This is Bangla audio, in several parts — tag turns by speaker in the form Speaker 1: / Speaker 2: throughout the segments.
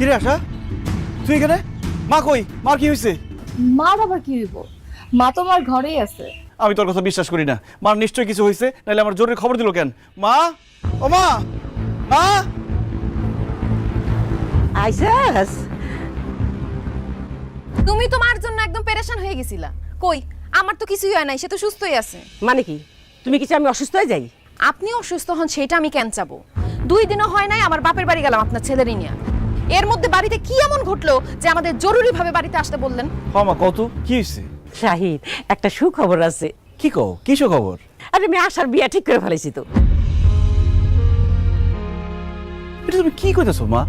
Speaker 1: কিরে আশা তুই এখানে? মা কই? মার কি হয়েছে?
Speaker 2: মার আবার কি হইব? মা তো আমার ঘরেই আছে।
Speaker 1: আমি তোর কথা বিশ্বাস করি না। মার নিশ্চয়ই কিছু হয়েছে, নাহলে আমার জরুরি খবর দিল কেন? মা, ও মা, মা।
Speaker 3: আইসাস
Speaker 4: তুমি তো মার জন্য একদম পেরেশান হয়ে গেছিলা। কই, আমার তো কিছুই হয় নাই, সে তো সুস্থই আছে।
Speaker 3: মানে কি তুমি কি চাও আমি অসুস্থ হয়ে যাই?
Speaker 4: আপনি অসুস্থ হন সেটা আমি কেন চাবো? 2 দিনও হয় নাই আমার বাপের বাড়ি গেলাম আপনার ছেলেরই নিয়ে। এর মধ্যে বাড়িতে কি এমন ঘটলো যে আমাদের জরুরিভাবে বাড়িতে আসতে বললেন?
Speaker 1: হ্যাঁ মা, কত কি হয়েছে?
Speaker 3: শাহিদ, একটা সুখবর আছে।
Speaker 1: কি কও? কিসব খবর?
Speaker 3: আরে আমি আশার বিয়া ঠিক করে ফেলেছি তো।
Speaker 1: এটা তুমি কি কইতেছো মা?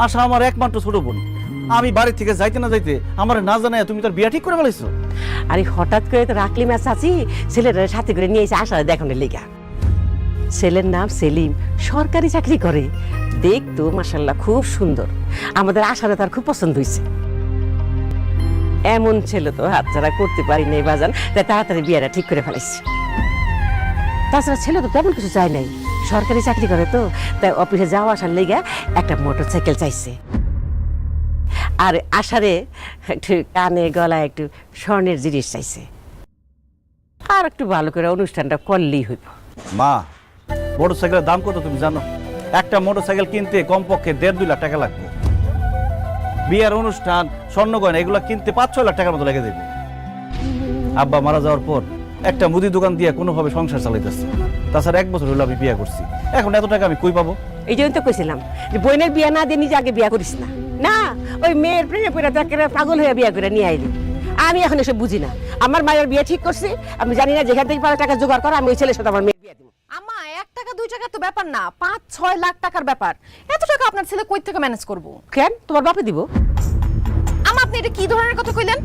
Speaker 1: আশা আমার একমাত্র ছোট বোন। আমি বাড়ি থেকে যাইতে না যাইতে আমার না জানায় তুমি তার বিয়া ঠিক করে ফেলাইছো?
Speaker 3: আরে হঠাৎ করে তো রাখলি মা চাচি ছেলের সাথে করে নিয়ে এসে আশার দেখানোর লেগা। ছেলের নাম সেলিম, সরকারি চাকরি করে। দেখতো মাশাআল্লাহ খুব সুন্দর। আমাদের আশারে তার খুব পছন্দ হয়েছে। এমন ছেলে তো হাতছাড়া করতে পারি নাই বাজান, তাই তাড়াতাড়ি বিয়াটা ঠিক করে ফেলাইছি। তাছাড়া ছেলে তো তেমন কিছু চাই নাই, সরকারি চাকরি করে তো, তাই অফিসে যাওয়া আসার লেগা একটা মোটর সাইকেল চাইছে। আর আশারে একটু কানে গলায় একটু স্বর্ণের জিনিস চাইছে। আর একটু ভালো করে অনুষ্ঠানটা করলেই হইব।
Speaker 1: মা, মোটর সাইকেলের দাম কত তুমি জানো? একটা মোটর সাইকেল কিনতে কমপক্ষে 1.5-2 লাখ টাকা লাগবে। বিয়ের অনুষ্ঠান, স্বর্ণ গয়না এগুলো কিনতে 5-6 লাখ টাকার মতো লেগে দেবে। আব্বা মারা যাওয়ার পর একটা মুদি দোকান দিয়ে কোনোভাবে সংসার চালাইতেছি। তাছাড়া 1 বছর হলো আমি বিয়ে করছি। এখন এত টাকা আমি কই পাবো?
Speaker 3: এই জন্য তো কইছিলাম যে বোনের বিয়া না দিয়ে নিজে আগে বিয়া করিস না। না, ওই মেয়ের প্রেমে পড়ে তাকে পাগল হয়ে বিয়া করে নিয়ে আইলি। আমি এখন এসব বুঝি না। আমার মায়ের বিয়ে ঠিক করছি, আমি জানি না যেখান থেকে পারে টাকা জোগাড় করা, আমি ওই ছেলের সাথে আমার মেয়ের বিয়ে দিব।
Speaker 4: আম্মা, 1 টাকা 2 টাকা তো ব্যাপার না, 5-6 লাখ টাকার ব্যাপার। এত টাকা আপনার ছেলে কই থেকে ম্যানেজ করবো?
Speaker 3: কেন, তোমার বাপে দিব?
Speaker 4: আম্মা, আপনি এটা কি ধরনের কথা কইলেন?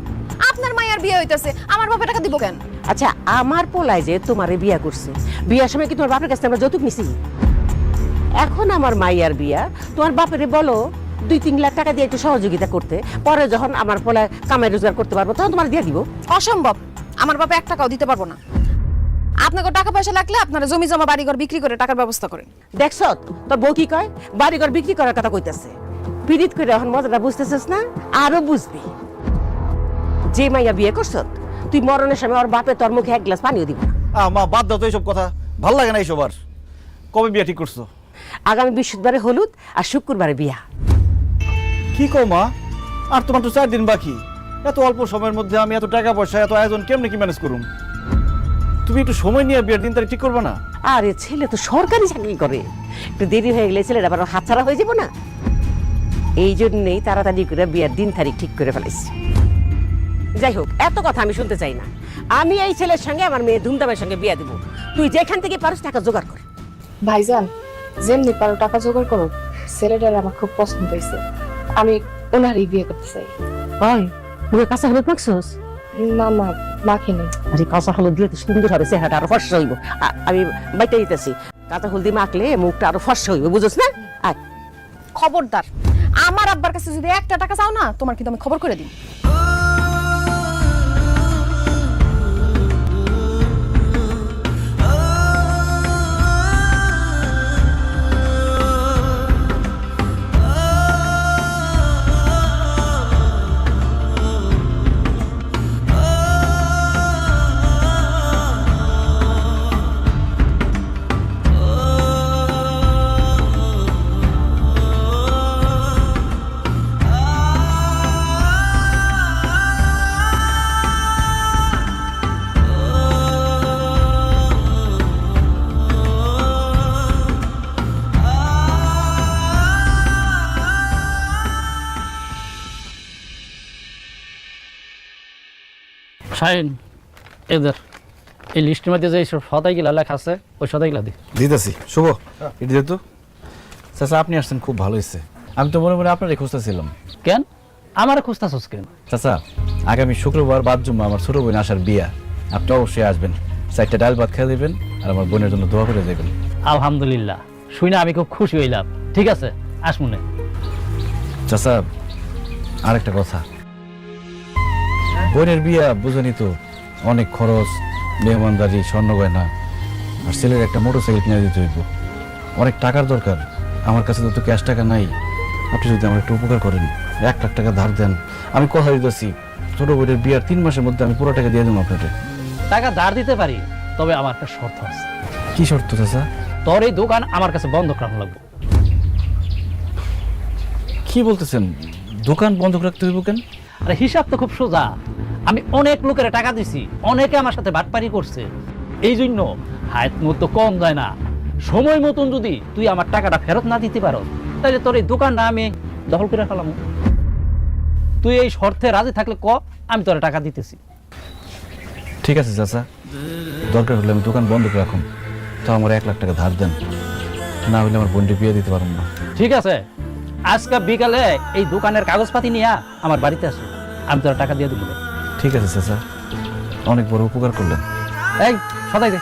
Speaker 4: আপনার মায়ের বিয়ে হইতাছে, আমার বাপে টাকা দিব কেন?
Speaker 3: আচ্ছা, আমার পোলায় যে তোমারে বিয়া করছে, বিয়ার সময় কি তোমার বাপের কাছে আমরা যৌতুক নিছি? এখন আমার মাইয়ার বিয়া, তোমার বাপেরে বলো 2-3 লাখ টাকা দিয়ে একটু সহযোগিতা করতে, পরে যখন আমার পোলায় কামাই রোজগার করতে পারবো তখন তোমার দিয়ে দিব।
Speaker 4: অসম্ভব, আমার বাপে 1 টাকাও দিতে পারবো না। আপনাকে টাকা পয়সা লাগলে আপনারা জমি জমা বাড়িঘর বিক্রি করে টাকার ব্যবস্থা করেন।
Speaker 3: দেখছ তোর বউ কি কয়? বাড়িঘর বিক্রি করার কথা কইতাছে। পিরিত করে এখন মজাটা বুঝতেছিস না? আরো বুঝবি। যে মাইয়া বিয়ে করছ তুই মরণের সময় ওর বাপে তোর মুখে 1 গ্লাস পানিও দিব না।
Speaker 1: মা, বাদ দাও তো এইসব কথা, ভাল লাগে না এইসব। আর কবে বিয়ে ঠিক করছো?
Speaker 3: আগামী বৃহস্পতিবারে হলুদ আর শুক্রবারে বিয়া।
Speaker 1: কি কও মা? আর তোমার তো 4 দিন বাকি। এত অল্প সময়ের মধ্যে আমি এত টাকা পয়সা, এত আয়োজন কেমনে কি ম্যানেজ করুম? তুমি একটু সময় নিয়ে বিয়ের দিন তারিখ ঠিক করবে না?
Speaker 3: আরে ছেলে তো সরকারি চাকরি করে, একটু দেরি হয়ে গেলে ছেলের আবার হাতছাড়া হয়ে যাব না। এই জন্যেই তাড়াতাড়ি করে বিয়ের দিন তারিখ ঠিক করে ফেলাইছি। যাই হোক, এত কথা আমি শুনতে চাই না। আমি এই ছেলের সঙ্গে আমার মেয়ে ধুমধামের সঙ্গে বিয়ে দেবো। তুই যেখান থেকে পারিস টাকা জোগাড় কর।
Speaker 2: ভাইজান, যেমনি পারো টাকা জোগাড় করো। ছেলেটার আমার খুব পছন্দ হয়েছে, আমি ওনারই বিয়ে করতে চাই।
Speaker 3: ওই মুখে কাঁচা হলুদ মাখছস?
Speaker 2: না মা, মাখিনি।
Speaker 3: আরে কাঁচা হলুদ দিলে তো সুন্দর হবে, চেহারাটা আরো ফর্সা হইব। আমি বাইটা দিতেছি, কাঁচা হলদি মাখলে মুখটা আরো ফর্সা হইব, বুঝছ না? আয়।
Speaker 4: খবরদার, আমার আব্বার কাছে যদি 1 টাকা চাও না, তোমার কিন্তু আমি খবর করে দিই।
Speaker 5: শাহিন, এদের এই লিস্টের মধ্যে যে সদাইগুলা লেখা আছে ওই সদাইগুলা দি
Speaker 1: দিতেছি। শুভ, এটা যেহেতু চাচা আপনি আসছেন খুব ভালো হয়েছে। আমি তো মনে মনে আপনারই খুঁজতেছিলাম।
Speaker 5: কেন আমার খুঁজতাছস কেন?
Speaker 1: চাচা, আগামী শুক্রবার বাদ জুম্মা আমার ছোট বোন আসার বিয়া। আপনি অবশ্যই আসবেন, 4টা ডাল ভাত খেয়ে দেবেন আর আমার বোনের জন্য দোয়া করে দেবেন।
Speaker 5: আলহামদুলিল্লাহ, শুনে আমি খুব খুশি হইলাম। ঠিক আছে, আসমুনে।
Speaker 1: চাচা, আরেকটা কথা, বোনের বিয়া বুঝনি তো, অনেক খরচ, মেহমানদারি, স্বর্ণ গয়না, আর ছেলের একটা মোটর সাইকেল কিনে দিতে হইব। অনেক টাকার দরকার, আমার কাছে তো ক্যাশ টাকা নাই। আপনি যদি আমার একটু উপকার করেন, 1,00,000 টাকা ধার দেন, আমি কথা দিতেছি ছোট বোনের বিয়ার 3 মাসের মধ্যে আমি পুরো টাকা দিয়ে দেবো আপনাদের।
Speaker 5: টাকা ধার দিতে পারি, তবে আমার একটা শর্ত আছে।
Speaker 1: কি শর্ত চাচা?
Speaker 5: তোর এই দোকান আমার কাছে বন্ধক রাখা লাগবে।
Speaker 1: কি বলতেছেন? দোকান বন্ধক রাখতে হইব কেন?
Speaker 5: আরে হিসাব তো খুব সোজা। আমি অনেক লোকের টাকা দিছি, অনেকে আমার সাথে বাটপারি করছে। এই জন্য হাত মতো কম যায় না। সময় মতন যদি তুই আমার টাকাটা ফেরত না দিতে পারো, তাহলে তোর এই দোকানটা আমি দখল করে ফেলাম। তুই এই শর্তে রাজি থাকলে ক, আমি তোর টাকা দিতেছি।
Speaker 1: ঠিক আছে চাচা, দরকার হলে আমি দোকান বন্ধক রাখুন, তো আমার 1,00,000 টাকা ধার দেন, না হলে আমার বোনটি বিয়ে দিতে পারবো না।
Speaker 5: ঠিক আছে, আজকে বিকালে এই দোকানের কাগজপাতি নিয়ে আমার বাড়িতে আসো, আমি তোর টাকা দিয়ে দেবো।
Speaker 1: ঠিক আছে চাচা, অনেক বড় উপকার করলেন।
Speaker 5: এই সদাই দে।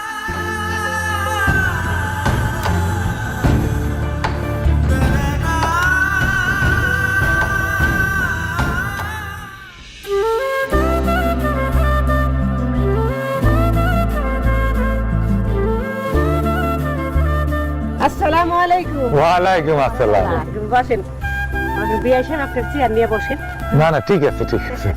Speaker 3: আসসালামু আলাইকুম।
Speaker 6: ওয়ালাইকুম আসসালাম।
Speaker 3: বসেন, বিয়ে সাহেব আপনার চেয়ার নিয়ে বসেন।
Speaker 6: না না, ঠিক আছে ঠিক আছে।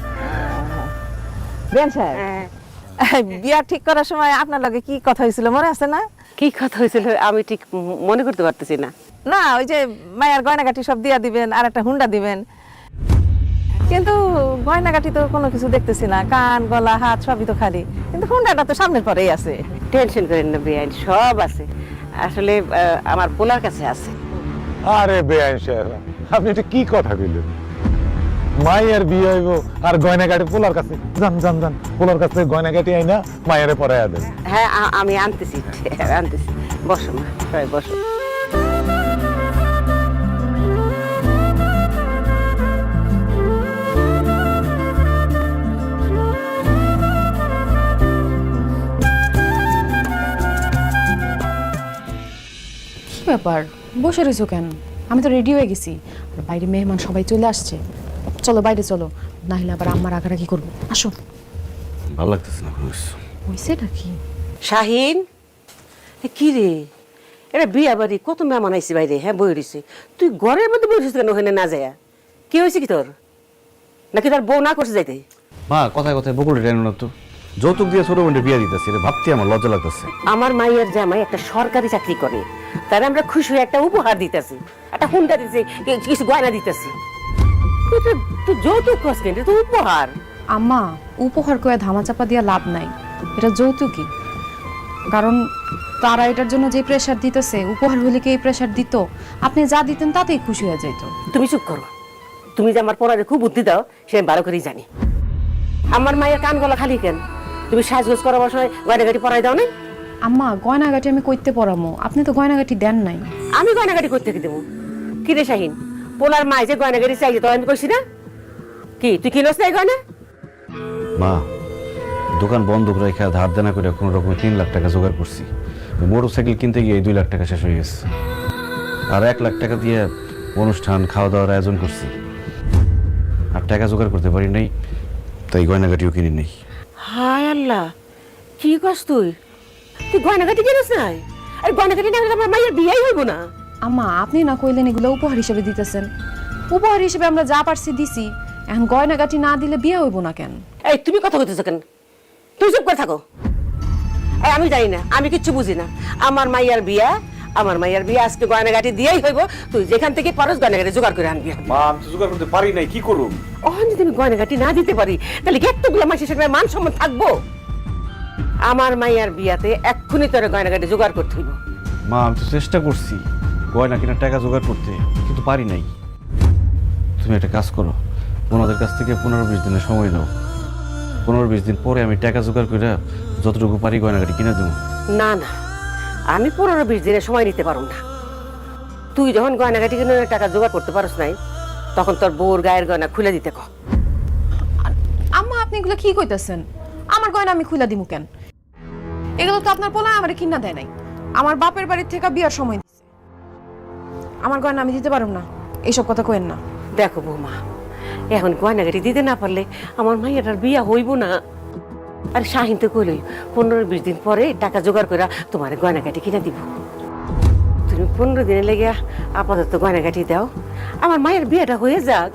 Speaker 7: বেন সাহেব, বিয়া ঠিক করার সময় আপনার লগে কি কথা হয়েছিল মনে আছে না?
Speaker 3: কি কথা হয়েছিল আমি ঠিক মনে করতে পারতেছি না।
Speaker 7: না, ওই যে মায়ের গয়নাগাটি সব দিয়া দিবেন আর একটা হুন্ডা দিবেন, কিন্তু গয়নাগাটি তো কোনো কিছু দেখতেছি না, কান গলা হাত সবই তো খালি, কিন্তু হুন্ডাটা তো সামনের পরেই আছে।
Speaker 3: টেনশন করেন না বেআইন, সব আছে। আসলে আমার পোলার কাছে আছে।
Speaker 6: আরে বেআইন সাহেব, আপনি এটা কি কথা কইলেন? মায়ের বিয়ে হইব আর গয়নাগাটি পোলার কাছে? যান যান যান, পোলার কাছে গয়নাগাটি আইনা মায়ের পরাইয়া দেন।
Speaker 3: হ্যাঁ আমি আনতেছি আনতেছি। বসো মা, সবাই বসো।
Speaker 2: কি ব্যাপার, বসে রয়েছো কেন? আমি তো রেডি হয়ে গেছি, আর বাইরে মেহমান সবাই চলে আসছে। চলো বাইরে চলো, না হলে আবার আম্মা রাগারাগি করবো। আসো।
Speaker 1: ভালো লাগতেছে না কোনো কিছু।
Speaker 2: হয়েছে নাকি?
Speaker 3: শাহিন, কি রে, এটা বিয়া বাড়ি, কত মেহমান আইসি বাইরে। হ্যাঁ বই রয়েছে, তুই ঘরের মধ্যে বই রয়েছিস কেন ওখানে না যায়? কি হয়েছে কি তোর? নাকি তোর বউ না করছে যাইতে?
Speaker 1: মা কথায় কথায় বকুলটা টাইনো না তো। যৌতুক দিয়ে ছোট বোনটি বিয়ে দিতেছি, এটা ভাবতে আমার লজ্জা লাগতেছে।
Speaker 3: আমার মায়ের জামাই একটা সরকারি চাকরি করে, তার আমরা খুশি হয়ে একটা উপহার দিতেছি, একটা হুন্ডা দিতেছি, কিছু গয়না দিতেছি। তুই যৌতুক খোঁজ কেন, তুই উপহার।
Speaker 2: আম্মা, উপহার করে ধামাচাপা দিয়া লাভ নাই, এটা যৌতুকই। কারণ তারা এটার জন্য যে প্রেশার দিতেছে, উপহার হলে কি এই প্রেশার দিত? আপনি যা দিতেন তাতেই খুশি হয়ে যাইতো।
Speaker 3: তুমি চুপ করো। তুমি যে আমার পড়ারে খুব বুদ্ধি দাও সে আমি ভালো করেই জানি। আমার মায়ের কান গলা খালি কেন? তুমি সাজগোজ করার সময় গয়নাগাটি পরাই দাও না?
Speaker 2: আম্মা, গয়নাগাটি আমি কইতে পরামো, আপনি তো গয়নাগাটি দেন নাই।
Speaker 3: আমি গয়নাগাটি করতে কি দেবো? কি রে শাহিন, পোলার মায় যে গয়নাগাটি চাইছে তো আমি কইছি না? কি তুই কিনস না এই গয়না?
Speaker 1: মা, দোকান বন্ধক রেখে ধার দেনা করে কোনো রকম 3,00,000 টাকা জোগাড় করছি। মোটর সাইকেল কিনতে গিয়ে 2,00,000 টাকা শেষ হয়ে গেছে, আর 1,00,000 টাকা দিয়ে অনুষ্ঠান খাওয়া দাওয়ার আয়োজন করছি। আর টাকা জোগাড় করতে পারি নাই, তাই গয়নাগাটিও কিনি নেই।
Speaker 3: হায় আল্লাহ, কি কস তুই? তুই গয়নাগাটি কিনস নাই? আর গয়নাগাটি না হলে আমার মায়ের বিয়েই হইব না।
Speaker 2: আম্মা, আপনি না কইলেন এগুলো উপহার হিসেবে দিতেছেন? উপহার হিসেবে আমরা যা পারছি দিছি, এখন গয়নাগাটি না দিলে বিয়ে হইব না কেন?
Speaker 3: এই তুমি কথা কইতেছ কেন? তুই চুপ করে থাকো। এই আমি জানি না, আমি কিচ্ছু বুঝি না। আমার মাইয়ার বিয়া, আমার মাইয়ার বিয়া আজকে গয়নাগাটি দিয়েই হইব। তুই যেখান থেকে পারস গয়নাগাটি জোগাড় করে আনবি।
Speaker 1: মা, আমি তো জোগাড় করতে পারি নাই, কি করব?
Speaker 3: ওখানে যদি আমি গয়নাগাটি না দিতে পারি, তাহলে এতগুলো মাসের সাথে মান সম্মান থাকবো? আমার মাইয়ার বিয়াতে এক্ষুনি তোর গয়নাগাটি জোগাড় করতে হইব।
Speaker 1: মা, আমি তো চেষ্টা করছি গয়না কেনার টাকা জোগাড় করতে, কিন্তু পারি নাই। তুমি একটা কাজ করো, ওনাদের কাছ থেকে 15-20 দিনের সময় নাও। 15-20 দিন পরে আমি টাকা জোগাড় করে যতটুকু পারি গয়নাগাটি কিনে দেবো।
Speaker 3: না না, আমি 15-20 দিনের সময় নিতে পারব না। তুই যখন গয়নাগাটি কিনে টাকা জোগাড় করতে পারস নাই, তখন তোর বউর গায়ের গয়না খুলে দিতে কর।
Speaker 2: আম্মা, আপনি এগুলো কি কইতেছেন? আমার গয়না আমি খুলে দিমু কেন? এগুলো তো আপনার পোলা আমারে কিনা দেয় নাই, আমার বাপের বাড়ির থেকে বিয়ার সময় দিছে। আমার গয়না আমি দিতে পারুম না, এইসব কথা কইেন না।
Speaker 3: দেখো বৌমা, এখন গয়নাগাটি দিতে না পারলে আমার মাইয়াটার বিয়া হইব না। আর শাহিন তো কইলই 15-20 দিন পরে টাকা জোগাড় করে তোমার গয়নাগাটি কিনে দিব। তুমি 15 দিনে লেগে আপাতত গয়নাগাটি দাও, আমার মায়ের বিয়েটা হয়ে যাক,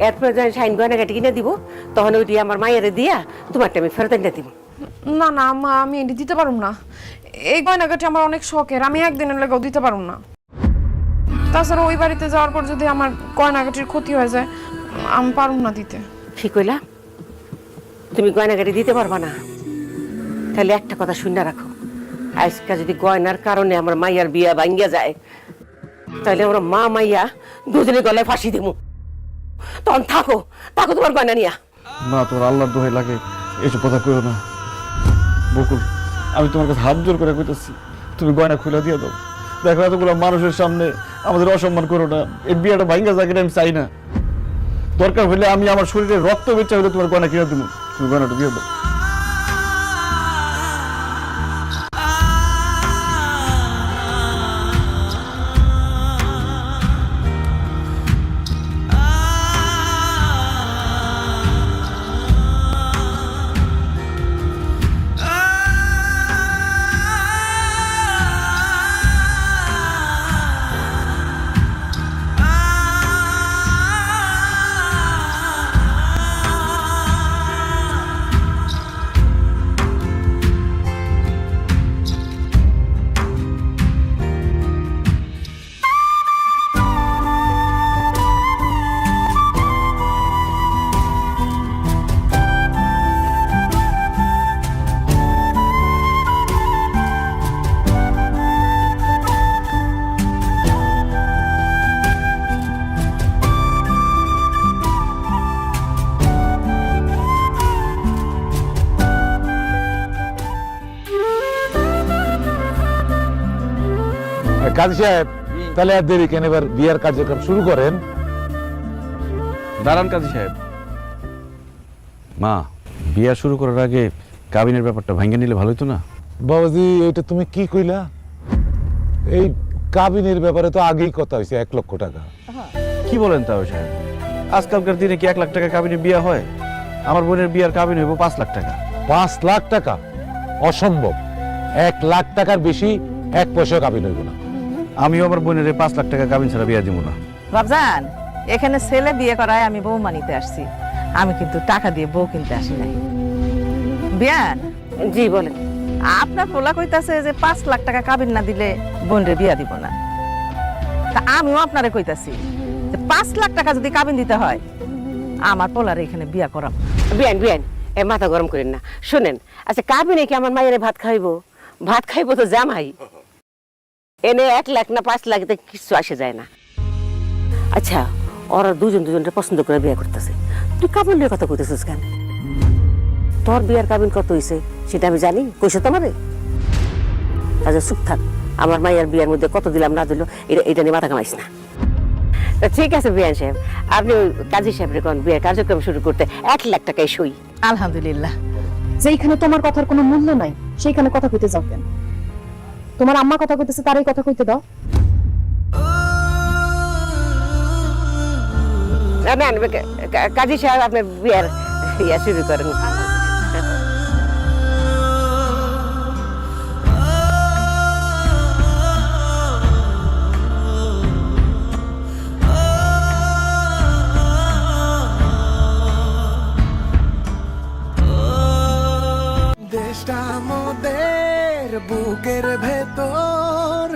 Speaker 3: এরপরে যখন শাইন গয়নাগাটি কিনে দিব তখন ওইটি আমার মায়ের দিয়া তোমারটা আমি ফেরত এনে দিব।
Speaker 2: না না আম্মা, আমি এটি দিতে পারুম না। এই গয়নাগাটি আমার অনেক শখের, আমি একদিনের লেগেও দিতে পারুম না। তাছাড়া ওই বাড়িতে যাওয়ার পর যদি আমার গয়নাগাটির ক্ষতি হয়ে যায়, আমি পারুম না দিতে।
Speaker 3: ঠিক কইলা, তুমি গয়নাগাটি দিতে পারবা না? তাহলে একটা কথা শুনে রাখো, আজকে যদি গয়নার কারণে আমার মাইয়ার বিয়া ভাঙ্গিয়া যায়, তাহলে আমরা মা মাইয়া দুজনে গলায় ফাঁসি দেবো। তখন থাকো থাকো তোমার গয়না নিয়া।
Speaker 1: মা, তোর আল্লাহর দোহাই লাগে, এসব কথা কইও না। বকুল, আমি তোমার কাছে হাত জোর করে কইতেছি, তুমি গয়না খুলে দিয়ে দাও। দেখো, এতগুলো মানুষের সামনে আমাদের অসম্মান করো না। এই বিয়েটা ভাঙ্গা যাক, এটা আমি চাই না। দরকার হলে আমি আমার শরীরে রক্ত বেচা হলে তোমার গয়না কিনে দেবো, তুমি গয়নাটা দিয়ে দাও।
Speaker 6: কাজী সাহেব, তাহলে আর দেরি কেন, এবার বিয়ার কার্যক্রম শুরু করেন।
Speaker 1: দাঁড়ান কাজী সাহেব। মা, বিয়া শুরু করার আগে কাবিনের ব্যাপারটা ভাঙ্গে নিলে ভালো হতো না?
Speaker 6: বাবাজি, এটা তুমি কি কইলা? এই কাবিনের ব্যাপারে তো আগেই কথা হয়েছে 1 লক্ষ টাকা।
Speaker 1: কি বলেন তাও সাহেব? আজকালকার দিনে কি 1 লাখ টাকা কাবিনে বিয়া হয়? আমার বোনের বিয়ার কাবিন হইব 5 লাখ টাকা।
Speaker 6: 5 লাখ টাকা? অসম্ভব। 1 লাখ টাকার বেশি 1 পয়সা কাবিন হইব না।
Speaker 1: আমিও আমার বোনের 5 লাখ টাকা কাবিন ছাড়া বিয়া দিব না।
Speaker 7: বাবজান, এখানে ছেলে বিয়ে করায় আমি বউ মানিতে আসছি, আমি কিন্তু টাকা দিয়ে বউ কিনতে আসি নাই। বিয়ান,
Speaker 3: জি বলেন।
Speaker 7: আপনার পোলা কইতাছে যে 5 লাখ টাকা কাবিন না দিলে বোনরে বিয়া দিব না। তা আমিও আপনারে কইতাছি যে 5 লাখ টাকা যদি কাবিন দিতে হয়, আমার পোলারে এখানে বিয়া করাম।
Speaker 3: বিয়ান বিয়ান, এ মাথা গরম করেন না। শুনেন, আচ্ছা কাবিনে কি আমার মায়ের ভাত খাইবো? ভাত খাইবো তো জামাই। এনে 1 লাখ না 5 লাখতে কিছু আসে যায় না। আচ্ছা, ওরা দুজনটা পছন্দ করে বিয়ে করতেছে, তুই কাবিন নিয়ে কথা কইতেছিস কেন? তোর বিয়ার কাবিন কত হইছে সেটা আমি জানি, কইছে তোমারে? আচ্ছা চুপ থাক, আমার মায়ের বিয়ার মধ্যে কত দিলাম না দিল এটা নিয়ে মাথা কামাইস না। তা ঠিক আছে বিয়ান সাহেব, আপনি কাজী সাহেবের কোন বিয়ের কার্যক্রম শুরু করতে 1 লাখ টাকায় সই।
Speaker 7: আলহামদুলিল্লাহ।
Speaker 2: যেইখানে তোমার কথার কোনো মূল্য নাই, সেইখানে কথা কইতে যাও কেন? তোমার আম্মা কথা কইতেছে, তারই কথা কইতে দাও।
Speaker 3: না, কাজী সাহেব আপনি বিয়ার ইয়া শুরু করেন।
Speaker 8: দেশটা মোদের বুকের ভেতর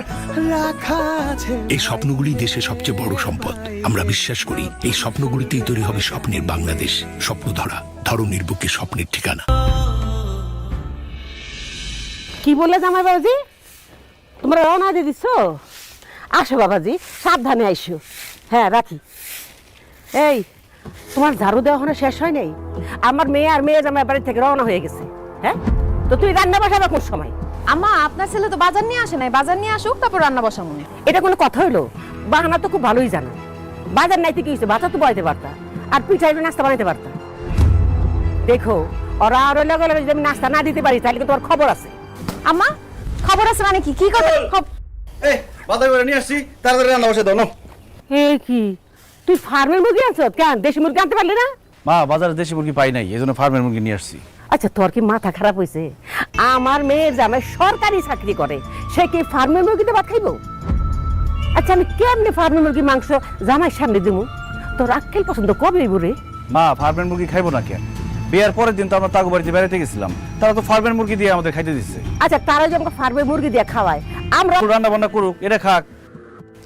Speaker 8: রাখা আছে।
Speaker 9: এই স্বপ্নগুলি দেশের সবচেয়ে বড় সম্পদ। আমরা বিশ্বাস করি এই স্বপ্নগুলিতেই তৈরি হবে স্বপ্নের বাংলাদেশ। স্বপ্ন ধরা, ধরনীর বুকে স্বপ্নের ঠিকানা।
Speaker 3: কি বললে জামাই বাবাজি? তোমরা রওনা দিয়ে দিচ্ছ? আসো বাবাজি, সাবধানে আইসো। হ্যাঁ রাখি। এই, তোমার ঝাড়ু দেওয়া এখনো শেষ হয় নাই? আমার মেয়ে আর মেয়ে জামাই বাড়ি থেকে রওনা হয়ে গেছে। হ্যাঁ, তো তুই রান্না বসাবে কোন সময়?
Speaker 4: আম্মা, আপনার ছেলে তো বাজার নিয়ে আসে নাই, বাজার নিয়ে আসুক তারপর রান্না বসাবো।
Speaker 3: এটা কোনো কথা হইলো? বাহানা তো খুব ভালোই জানো। বাজার নাইতে কি হয়েছে? বাজার তো বইতে পারতা, আর পিঠাই নাস্তা বানাইতে পারতা। দেখো, ওরা আর লগে লগে যদি আমি নাস্তা না দিতে পারি তাহলে তোমার খবর আছে।
Speaker 4: আম্মা, খবর আছে মানে কি? কি কথা?
Speaker 1: এই বাজার করে নিয়ে আসছি, তাড়াতাড়ি রান্না বসে দাও না।
Speaker 3: এই কি, তুই ফার্মের মুরগি আনছ? কেন দেশি মুরগি আনতে পারলি না?
Speaker 1: মা, বাজারে দেশি মুরগি পাই নাই, এজন্য ফার্মের মুরগি নিয়ে আসছি।
Speaker 3: আচ্ছা, তোর কি মাথা খারাপ হয়েছে? আমার মেয়ের জামাই সরকারি চাকরি করে, সে কি ফার্মের মুরগিতে ভাত খাইব? আচ্ছা আমি কেমনে ফার্মের মুরগি মাংস জামাই সামনে দিমু? তোর আক্কেল পছন্দ কবে বুড়ে?
Speaker 1: মা ফার্মের মুরগি খাইবো না কেন? বিয়ার পরের দিন তো আমরা তাগো বাড়িতে বেড়াতে গেছিলাম, তারা তো ফার্মের মুরগি দিয়ে আমাদের খাইতে দিচ্ছে।
Speaker 3: আচ্ছা তারা যে আমাকে ফার্মের মুরগি দিয়ে খাওয়ায়, আমরা
Speaker 1: রান্না বান্না করুক, এটা খাক,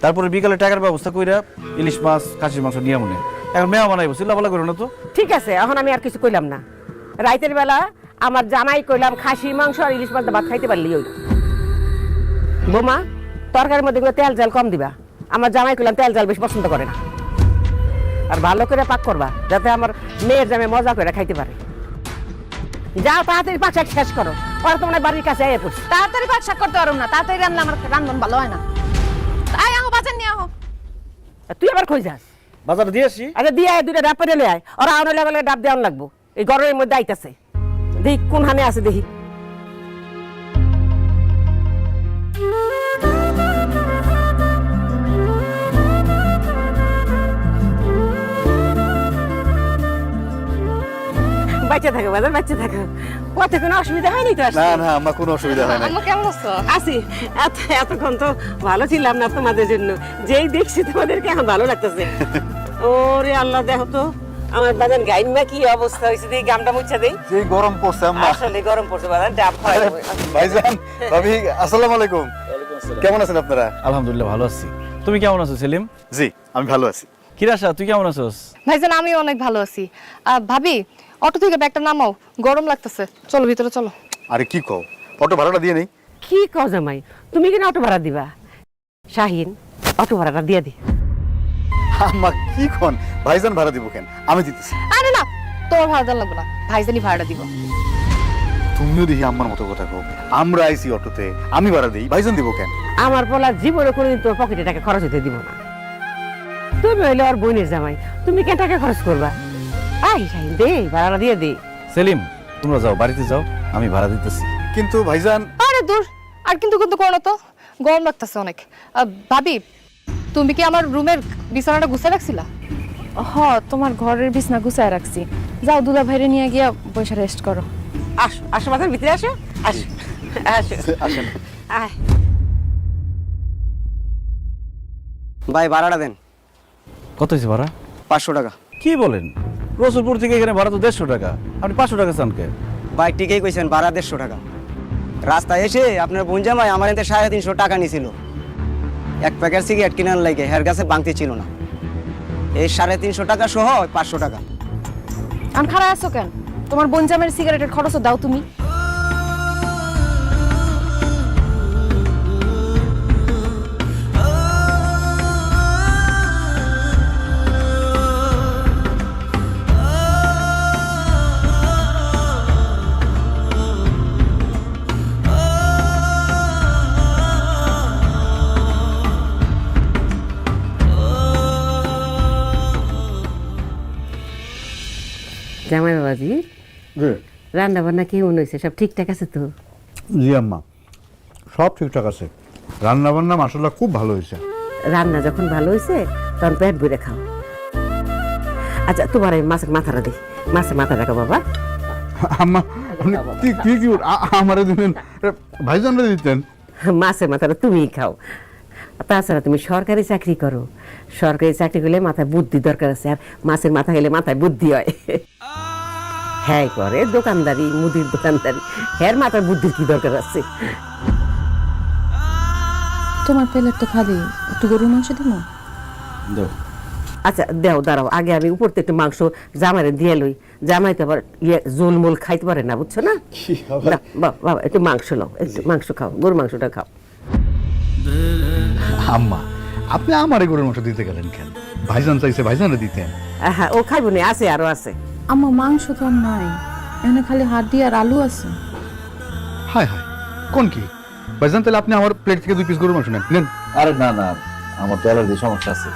Speaker 1: তারপরে বিকালে টাকার ব্যবস্থা কইরা ইলিশ মাছ খাসির মাংস নিয়ে মনে এখন মেয়া বানাইবো, চিল্লাপাল্লা করো না তো।
Speaker 3: ঠিক আছে, এখন আমি আর কিছু কইলাম না। রাইতের বেলা আমার জামাই কইলাম খাসির মাংস আর ইলিশ মাছ দিয়ে ভাত খাইতে পারলি ওই। বোমা তরকারির মধ্যে এগুলো তেল জাল কম দিবা। আমার জামাই কইলাম তেল জাল বেশি পছন্দ করে না। আর ভালো করে পাক করবা যাতে আমার মেয়ের জামাই মজা করে খাইতে পারে। যাও তাড়াতাড়ি পাক শাক শেষ করো, ওরা তোমার বাড়ির কাছে আইয়া পড়ছে।
Speaker 4: তাড়াতাড়ি ভাত শাক করতে পারো না, তাড়াতাড়ি রান্না আমার রান্ধন ভালো হয় না। আয় আহ বাজার নিয়ে আহ।
Speaker 3: তুই আবার কই যাস?
Speaker 1: বাজারে দিয়ে আসি।
Speaker 3: আচ্ছা দিয়ে আয়, দুইটা ডাব পেরে আয়। ওরা আউনে লেভেলে ডাব দেওয়ান লাগবো, এই গরমের মধ্যে আইতাছে। দেখি কোন হানে আছে দেখি। বাচ্চা থাকো বাজার, বাচ্চা থাকো। পথে কোনো অসুবিধা হয়নি তো?
Speaker 1: না না আমার কোনো অসুবিধা হয় না।
Speaker 4: আম্মা কেমন আছো?
Speaker 3: আছি। এতক্ষণ তো ভালো ছিলাম না তোমাদের জন্য, যেই দেখছি তোমাদেরকে এখন ভালো লাগতেছে। ওরে আল্লাহ, দেখো তো আমার বাজান গাইমা কি অবস্থা হয়েছে, দেখি গামটা মুছা দেই।
Speaker 10: যে গরম পড়ছে আম্মা।
Speaker 3: আসলে গরম পড়ছে বাজান, ডাব খাওয়া যাবে।
Speaker 10: ভাইজান, ভাবি, আসসালামু আলাইকুম। কেমন আছেন আপনারা?
Speaker 1: আলহামদুলিল্লাহ ভালো আছি। তুমি কেমন আছো সেলিম?
Speaker 10: জি, আমি ভালো আছি।
Speaker 1: কিরাশা তুই কেমন আছোস?
Speaker 2: ভাইজান আমি অনেক ভালো আছি। ভাবি অটো থেকে ব্যাগটা নামাও, গরম লাগতেছে। চলো ভিতরে চলো।
Speaker 10: আরে কি কও, অটো ভাড়াটা দিয়ে নেই?
Speaker 3: কি কও জামাই, তুমি কেন অটো ভাড়া দিবা? শাহিন অটো ভাড়াটা দিয়ে দি।
Speaker 10: আম্মা কি কোন, ভাইজান ভাড়া দিব কেন? আমি দিতেছি।
Speaker 2: আরে না, তোমার ভাড়া দেওয়া লাগবে না, ভাইজানই ভাড়াটা দিব।
Speaker 10: তুমিও দেখি আম্মার মতো কথা কও। আমরা আইছি অটোতে, আমি ভাড়া দেই, ভাইজান দিব কেন?
Speaker 3: আমার পোলা জীবনে কোনোদিন তোর পকেটে টাকা খরচ হতে দিব না। তুমি হইলে ওর বোনের জামাই, তুমি কেন টাকা খরচ করবা? আই শাহিন দে, ভাড়াটা দিয়ে দে।
Speaker 1: সেলিম তোমরা যাও, বাড়িতে যাও, আমি ভাড়া দিতেছি।
Speaker 10: কিন্তু ভাইজান।
Speaker 2: আরে দূর, আর কিন্তু কিন্তু করো না তো, গরম লাগতেছে অনেক। ভাবি তুমি কি আমার রুমের বিছানাটা গুছায় রাখছিলা? হ, তোমার ঘরের বিছানা গুছায় রাখছি। যাও দুলা ভাইরে নিয়ে গিয়া বসে রেস্ট করো।
Speaker 3: আসো আসো বাজার ভিতরে আসো, আসো আসো
Speaker 10: আসেন।
Speaker 3: আয়।
Speaker 11: ভাই ভাড়াটা দেন।
Speaker 1: কত হয়েছে ভাড়া?
Speaker 11: 500 টাকা।
Speaker 1: কি বলেন? রসুলপুর থেকে এখানে ভাড়া তো 150 টাকা, আপনি 500 টাকা চান কে?
Speaker 11: ভাই ঠিকই কইছেন, ভাড়া 150 টাকা। রাস্তায় এসে আপনার বোন জামাই আমার এতে 350 টাকা নিছিল এক প্যাকেট সিগারেট কেনার লাগে, হের কাছে বাংতি ছিল না। এই 350 টাকা সহ 500 টাকা।
Speaker 2: আন খারাপ আছো কেন? তোমার বোন জামের সিগারেটের খরচও দাও তুমি।
Speaker 3: জামাই বাবাজি,
Speaker 6: জি
Speaker 3: রান্না বান্না কেমন হয়েছে? সব ঠিকঠাক আছে তো?
Speaker 6: জি আম্মা, সব ঠিকঠাক আছে। রান্না বান্না মাসাল্লাহ খুব ভালো হয়েছে।
Speaker 3: রান্না যখন ভালো হয়েছে তখন পেট ভরে খাও। আচ্ছা তোমার এই মাছের মাথাটা দিই, মাছের মাথা রাখো বাবা।
Speaker 6: আম্মা আপনি কি কি আমারে দিলেন, ভাইজানরে দিতেন।
Speaker 3: মাছের মাথাটা তুমিই খাও। তাছাড়া তুমি সরকারি চাকরি করো, সরকারি চাকরি করলে মাথায় বুদ্ধি দরকার আছে, আর মাছের মাথা খেলে মাথায় বুদ্ধি হয়। হ্যাঁ করে দোকানদারি, মুদির দোকানদারি, হ্যাঁ মাথায় বুদ্ধির কি দরকার আছে?
Speaker 2: তোমার প্লেট তো খালি, একটু গরুর মাংস দিব।
Speaker 3: আচ্ছা দেও, দাঁড়াও, আগে আমি উপর থেকে একটু মাংস জামাইরে দিয়ে লই। জামাই তো আবার জোলমোল খাইতে পারে না, বুঝছো না? বাবা একটু মাংস নাও, একটু মাংস খাও, গরুর মাংসটা খাও।
Speaker 6: আম্মা আপনি আমারে গরুর মাংস দিতে গেলেন কেন? ভাইজান চাইছে ভাইজানরে দিতেন।
Speaker 3: হ্যাঁ ও খাইব না, আছে আরো আছে।
Speaker 2: আমার মাংস তো আর নাই, এখানে খালি হাড্ডি আর আলু আছে।
Speaker 6: হায় হায়, কোন কি ভাইজান, তাহলে আপনি আমার প্লেট থেকে 2 পিস গরুর মাংস নেন। নেন।
Speaker 12: আরে না না, আমার তো অ্যালার্জি সমস্যা আছে,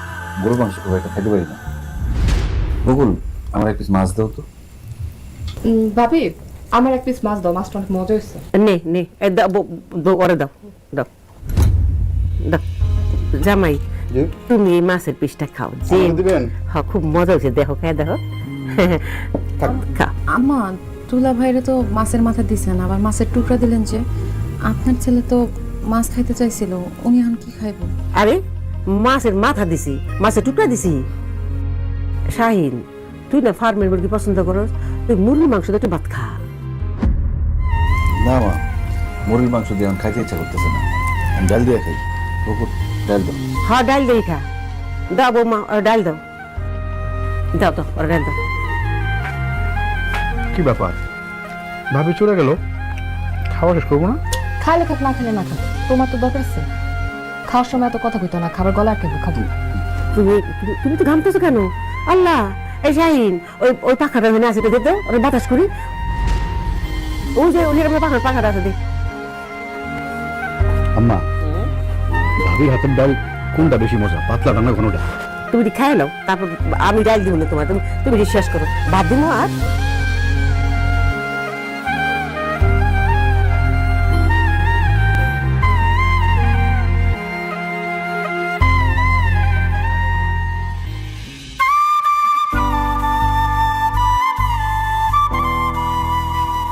Speaker 12: গরুর মাংস খুব একটা খেতে পারি না। বকুল আমার 1 পিস মাছ দাও তো।
Speaker 2: ভাবি আমার 1 পিস মাছ দাও, মাছটা অনেক মজা হয়েছে।
Speaker 3: নে নে, ওরে দাও দাও দাও। জামাই তুমি এই মাছের পিসটা খাও, যে খুব মজা হয়েছে, দেখো খাই দেখো।
Speaker 2: আম্মা তুলা ভাইরে তো মাছের মাথা দিছেন, আবার মাছের টুকরা দিলেন যে। আপনার ছেলে তো মাছ খাইতে চাইছিল, উনি এখন কি খাইব?
Speaker 3: আরে মাছের মাথা দিছি, মাছের টুকরা দিছি। শাহিন, তুই না ফার্মের মুরগি পছন্দ করস, তুই মুরগির মাংস দিয়ে একটু ভাত খা।
Speaker 12: না মা, মুরগির মাংস দিয়ে আমি খাইতে ইচ্ছা করতেছে না, আমি ডাল দিয়ে খাই। বকুল, ডাল দাও।
Speaker 3: হ্যাঁ, ডাল দিয়ে খা। দাও বৌমা, ওর ডাল দাও। দাও তো, ওর ডাল দাও।
Speaker 10: কি ব্যাপার ভাবি চলে গেল, খাওয়া শেষ করবো না?
Speaker 2: খাইলে খাক, না খেলে না খাক, তোমার তো দরকার আছে। খাওয়ার সময় এত কথা কইতো না, খাবার গলা কেবো খাবো।
Speaker 3: তুমি তো ঘামতেছো কেন? আল্লাহ, এই শাহিন, ওই পাখাটা ওখানে আছে, দে তো, ওরা বাতাস করি। ওই যে ওই পাখাটা আছে, দে।
Speaker 10: আম্মা, ভাবির হাতের ডাল কোনটা বেশি মজা, পাতলা রান্না ঘনটা?
Speaker 3: তুমি খাই নাও, তারপর আমি ডাল দিব না তোমার, তুমি বিশ্বাস করো। ভাত দিব আর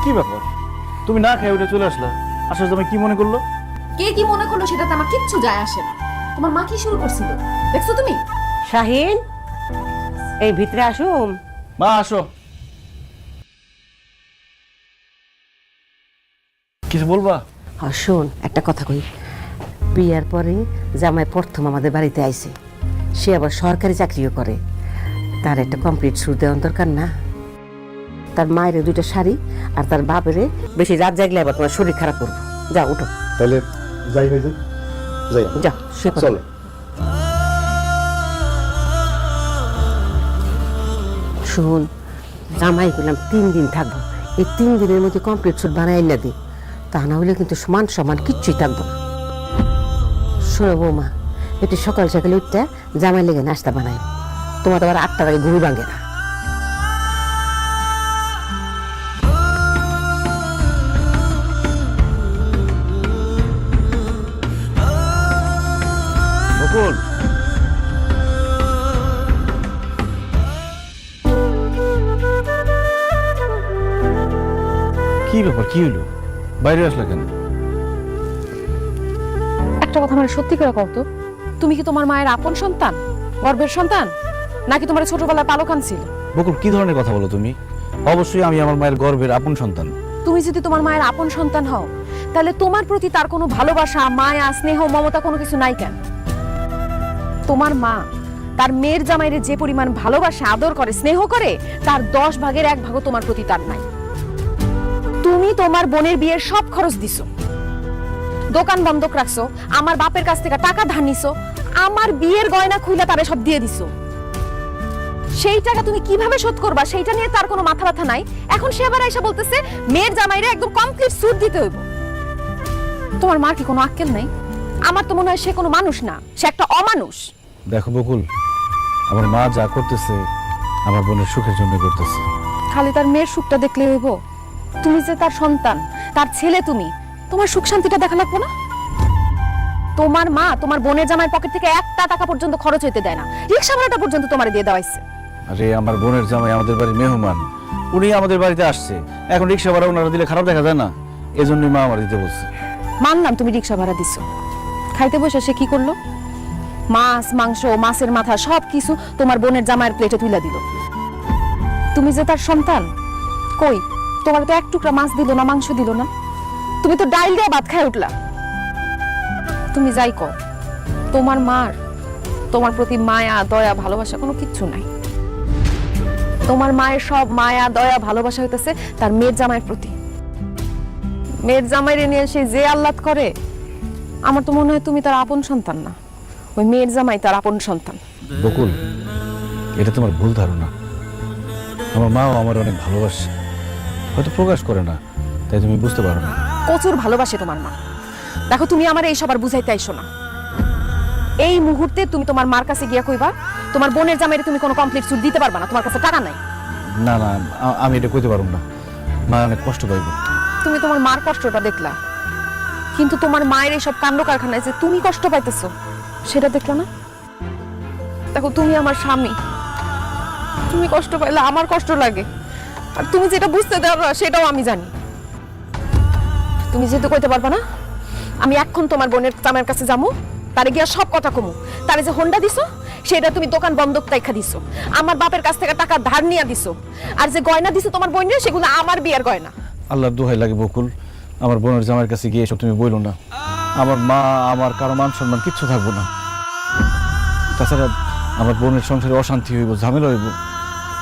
Speaker 1: কি ব্যাপার, তুমি না খেয়ে উঠে চলে আসলা? আসলে তোমায় কি মনে করলো?
Speaker 4: কে কি মনে করলো সেটাতে আমার কিচ্ছু যায় আসে না। তোমার মা কি শুরু করছিল দেখছো তুমি?
Speaker 3: শাহিন, এই ভিতরে আসুম।
Speaker 1: মা আসো। কিছু বলবা?
Speaker 3: শোন, একটা কথা কই। বিয়ার পরে জামাই প্রথম আমাদের বাড়িতে আইছে, সে আবার সরকারি চাকরিও করে। তার একটা কমপ্লিট সুর দেওয়ার দরকার না? তার মায়ের 2টা শাড়ি আর তার বাপের বেশি রাত জাগলে আবার তোমার শরীর খারাপ করবো। যা উঠো,
Speaker 10: তাহলে যাই ভাই, যাই।
Speaker 3: যা সে
Speaker 10: চলো।
Speaker 3: শোন, জামাই করলাম 3 দিন থাকবো, এই 3 দিনের মধ্যে কমপ্লিট সুট বানাই না দি, তা না হলে কিন্তু সমান সমান কিচ্ছুই থাকবো না। শোনো বৌমা, একটু সকাল সকালে উঠতে জামাই লেগে নাস্তা বানাই, তোমার তো আবার 8টার আগে ঘুম ভাঙে না।
Speaker 1: বকুল, কি ব্যাপার, কি হলো? বাইরে আসলে কেন?
Speaker 2: একটা কথা মানে সত্যি করে কও তো, তুমি কি তোমার মায়ের আপন সন্তান, গর্ভের সন্তান, নাকি তোমার ছোটবেলায় পালকান ছিল?
Speaker 1: বকুল, কি ধরনের কথা বলো তুমি? অবশ্যই আমি আমার মায়ের গর্ভের আপন সন্তান।
Speaker 2: তুমি যদি তোমার মায়ের আপন সন্তান হও, তাহলে তোমার প্রতি তার কোনো ভালোবাসা, মায়া, স্নেহ, মমতা কোনো কিছু নাই কেন? তোমার মা তার মেয়ের জামাইরে যে পরিমাণ ভালোবাসা, আদর করে, স্নেহ করে, তার 10 ভাগের 1 ভাগও তোমার প্রতি তার নাই। তুমি তোমার বোনের বিয়ের সব খরচ দিছো, দোকান বন্ধক রাখছো, আমার বাপের কাছ থেকে টাকা ধার নিছো, আমার বিয়ের গয়না খুইলা তারে সব দিয়ে দিছো। সেই টাকা তুমি কিভাবে শোধ করবা সেইটা নিয়ে তার কোনো মাথা ব্যথা নাই। এখন সে আবার এসে বলতেছে মেয়ের জামাইরে একদম কমপ্লিট সুট দিতে হইব। তোমার মার কি কোনো আক্কেল নাই? আমার তো মনে হয় সে কোনো মানুষ না, সে একটা অমানুষ।
Speaker 1: দেখো বকুল, আমার মা যা করতেছে আমার বোনের সুখের জন্য করতেছে।
Speaker 2: খালি তার মেয়ের সুখটা দেখলে হইব? তুমি যে তার সন্তান, তার ছেলে, তুমি তোমার সুখ শান্তিটা দেখা লাগবো না? তোমার মা তোমার বোনের জামাইয়ের পকেট থেকে 1টা টাকা পর্যন্ত খরচ হইতে দেয় না, রিকশা ভাড়াটা পর্যন্ত তোমারে দিয়ে দেওয়া হয়েছে।
Speaker 1: আরে আমার বোনের জামাই আমাদের বাড়ির মেহমান, উনি আমাদের বাড়িতে আসছে, এখন রিক্সা ভাড়া ওনারা দিলে খারাপ দেখা যায় না, এজন্যই মা আমার দিতে বলছে।
Speaker 2: মানলাম তুমি রিকশা ভাড়া দিছো, খাইতে বসে সে কি করলো? মাছ, মাংস, মাছের মাথা সব কিছু তোমার বোনের জামাইয়ের প্লেটে তুলে দিল। তুমি যে তার সন্তান, কই তোমার তো 1 টুকরা মাছ দিল না, মাংস দিল না, তুমি তো ডাইল দিয়ে ভাত খায় উঠলা। তুমি যাই কও, তোমার মার তোমার প্রতি মায়া, দয়া, ভালোবাসা কোনো কিচ্ছু নাই। তোমার মায়ের সব মায়া, দয়া, ভালোবাসা হইতেছে তার মেয়ের জামাইয়ের প্রতি। মেয়ের জামাইরে নিয়ে সে যে আহ্লাদ করে, আমার তো মনে হয় তুমি তার আপন সন্তান না, ওই মেয়ের জামাই তার আপন সন্তান।
Speaker 1: বকুল, এটা তোমার ভুল ধারণা। আমার মাও আমার অনেক ভালোবাসে, হয়তো প্রকাশ করে না, তাই তুমি বুঝতে পারো না।
Speaker 2: প্রচুর ভালোবাসে তোমার মা। দেখো, তুমি আমার এই সবার বুঝাইতে আইসো না। এই মুহূর্তে তুমি তোমার মার কাছে গিয়া কইবা তোমার বোনের জামাইরে তুমি কোনো কমপ্লিট সুট দিতে পারবা না, তোমার কাছে টাকা নাই।
Speaker 1: না না, আমি এটা কইতে পারবো না, মা অনেক কষ্ট পাইব।
Speaker 2: তুমি তোমার মার কষ্টটা দেখলা, কিন্তু তোমার মায়ের এই সব কাণ্ড কারখানায় যে তুমি কষ্ট পাইতেছো সেটা দেখলা না? দেখো, তুমি আমার স্বামী, তুমি কষ্ট পাইলে আমার কষ্ট লাগে, আর তুমি যেটা বুঝতে দাও না সেটাও আমি জানি। তুমি যেহেতু কইতে পারবা না, আমি এখন তোমার বোনের জামাইয়ের কাছে যাবো, তারে গিয়া সব কথা কমু
Speaker 4: তারে যে হোন্ডা দিছো সেটা তুমি দোকান বন্ধক রাইখা দিছো, আমার বাপের কাছ থেকে টাকা ধার নিয়ে দিছো, আর যে গয়না দিছো তোমার বোনের সেগুলো আমার বিয়ের গয়না।
Speaker 1: আল্লাহর দোহাই লাগে বকুল, আমার বোনের জামাইয়ের কাছে গিয়ে এসব তুমি বইলো না। আমার মা, আমার কারো মান সম্মান কিচ্ছু থাকবো না। তাছাড়া আমার বোনের সংসারে অশান্তি হইব, ঝামেলা হইব।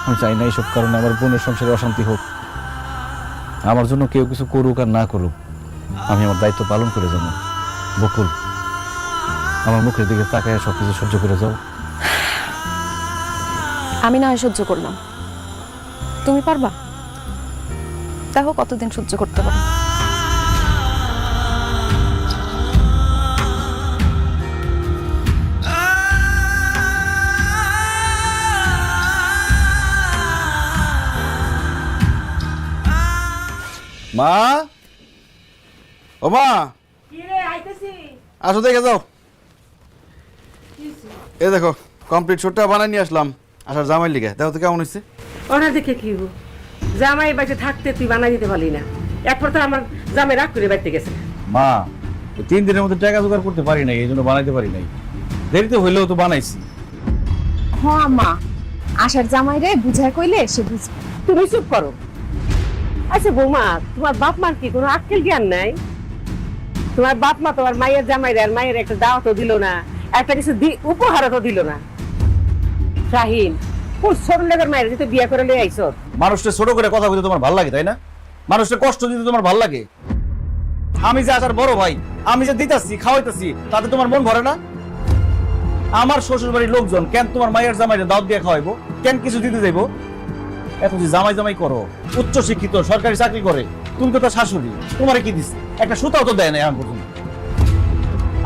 Speaker 1: আমি চাই না এইসব কারণে আমার বোনের সংসারে অশান্তি হোক। আমার জন্য কেউ কিছু করুক আর না করুক, আমি আমার দায়িত্ব পালন করে যাবো। বকুল, আমার মুখের দিকে তাকায় সব কিছু সহ্য করে যাও।
Speaker 4: আমি না হয় সহ্য করলাম, তুমি পারবা? দেখো কতদিন সহ্য করতে পারো।
Speaker 1: মা, ও মা, আসো দেখে যাও। এই দেখো কমপ্লিট শুটটা বানাই নিয়ে আসলাম আসার জামাই লিগে। দেখো তো কেমন হয়েছে।
Speaker 3: ওরা দেখে কি হবো, জামাই বাড়িতে থাকতে তুই বানাই দিতে পারলি না, একবার তো আমার জামাই রাগ করে বাড়িতে গেছে।
Speaker 1: মা, 3 দিনের মধ্যে টাকা জোগাড় করতে পারি নাই, এই জন্য বানাইতে পারি নাই। দেরিতে হইলেও তো বানাইছি।
Speaker 4: হ্যাঁ মা, আশার জামাই রে বুঝায় কইলে সে বুঝবে।
Speaker 3: তুমি চুপ করো। আচ্ছা বৌমা, তোমার বাপ মার কি কোনো আক্কেল জ্ঞান নাই? তোমার বাপ মা তোমার মায়ের জামাই আর মায়ের একটা দাওয়াতও দিল না, একটা কিছু উপহারও তো দিল না। শাহিন, কোন ছোট লোকের মায়ের যে বিয়ে করে লই আইছো?
Speaker 1: মানুষকে ছোট করে কথা বলতে তোমার ভালো লাগে তাই না? মানুষকে কষ্ট দিতে তোমার ভালো লাগে? আমি যে আসার বড় ভাই, আমি যে দিতাছি খাওয়াইতাছি, তাতে তোমার মন ভরে না? আমার শ্বশুর বাড়ির লোকজন কেন তোমার মায়ের জামাইরে দাওয়াত দিয়ে খাওয়াইবো? কেন কিছু দিতে যাইবো? এত যে জামাই জামাই করো, উচ্চ শিক্ষিত, সরকারি চাকরি করে, তুমি তো তার শাশুড়ি, তোমারে কি দিছে? একটা সুতাও তো দেয় না এখন পর্যন্ত।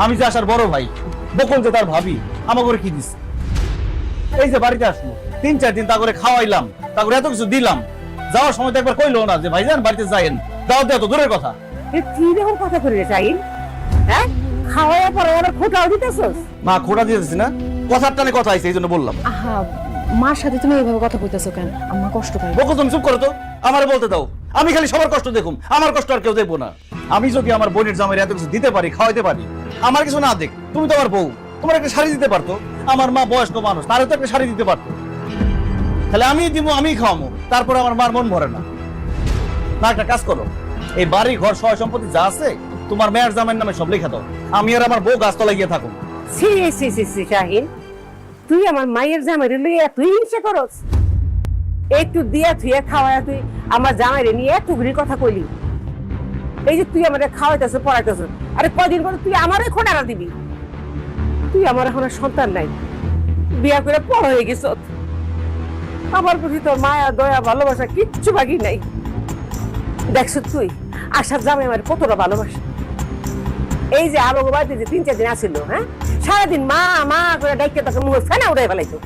Speaker 1: আমি যে আসার বড় ভাই, বকুল যে তার ভাবি, আমাকে কি দিছে? এই যে বাড়িতে আসলো 3-4 দিন তা করে খাওয়াইলাম, তা করে এত কিছু দিলাম, যাওয়ার সময় তো একবার কইলো না যে ভাইজান বাড়িতে যাইেন, দাওয়াত দেওয়া তো দূরের কথা।
Speaker 3: কি রকম কথা করি রে শাহিন? হ্যাঁ, খাওয়াইয়া পরে আবার খোটাও দিতেছস?
Speaker 1: মা, খোটা দিতেছি না, কথার টানে কথা আইছে, এই জন্য বললাম।
Speaker 2: আহা, মার সাথে তুমি এইভাবে কথা কইতেছো কেন? আম্মা কষ্ট পাই।
Speaker 1: বকুল, তুমি চুপ করো তো, আমারে বলতে দাও। আমি খালি সবার কষ্ট দেখুম, আমার কষ্ট আর কেউ দেখবো না। আমি যদি আমার বোনের জামাইরে এত কিছু দিতে পারি, খাওয়াইতে পারি, আমার কিছু না দেখ। তুমি তো আমার বউ, তোমার একটা শাড়ি দিতে পারতো। আমার মা বয়স্ক মানুষ, তারও তো একটা শাড়ি দিতে পারতো। তাহলে আমি দিব, আমি খাওয়াবো, তারপরে আমার মার মন ভরে না। না, একটা কাজ করো, এই বাড়ি ঘর সয় সম্পত্তি যা আছে তোমার মেয়ের জামাইয়ের নামে সব লিখে দাও। আমি আর আমার বউ গাছতলায় গিয়ে থাকুন।
Speaker 3: সি সি সি সি শাহিন, তুই আমার মায়ের জামাইরে লইয়া তুই হিংসা করস? একটু দিয়া থুইয়া খাওয়ায়া তুই আমার জামাইরে নিয়ে এত ঘুরি কথা কইলি। এই যে তুই আমারে খাওয়াইতেছ, পড়াইতেছ, আরে কদিন পরে তুই আমারে খোঁড়ারা দিবি? তুই আমার এখন আর সন্তান নাই, বিয়া করে বড় হয়ে গেছ, আমার প্রতি তোর মায়া দয়া ভালোবাসা কিচ্ছু বাকি নাই। দেখছ তুই আশার জামাই আমার কতটা ভালোবাসা। এই যে আলো বাড়িতে যে 3-4 দিন আসিল, হ্যাঁ, সারাদিন মা মা করে ডাইকে তাকে মুখ ফেনা উড়াই ফেলাইতো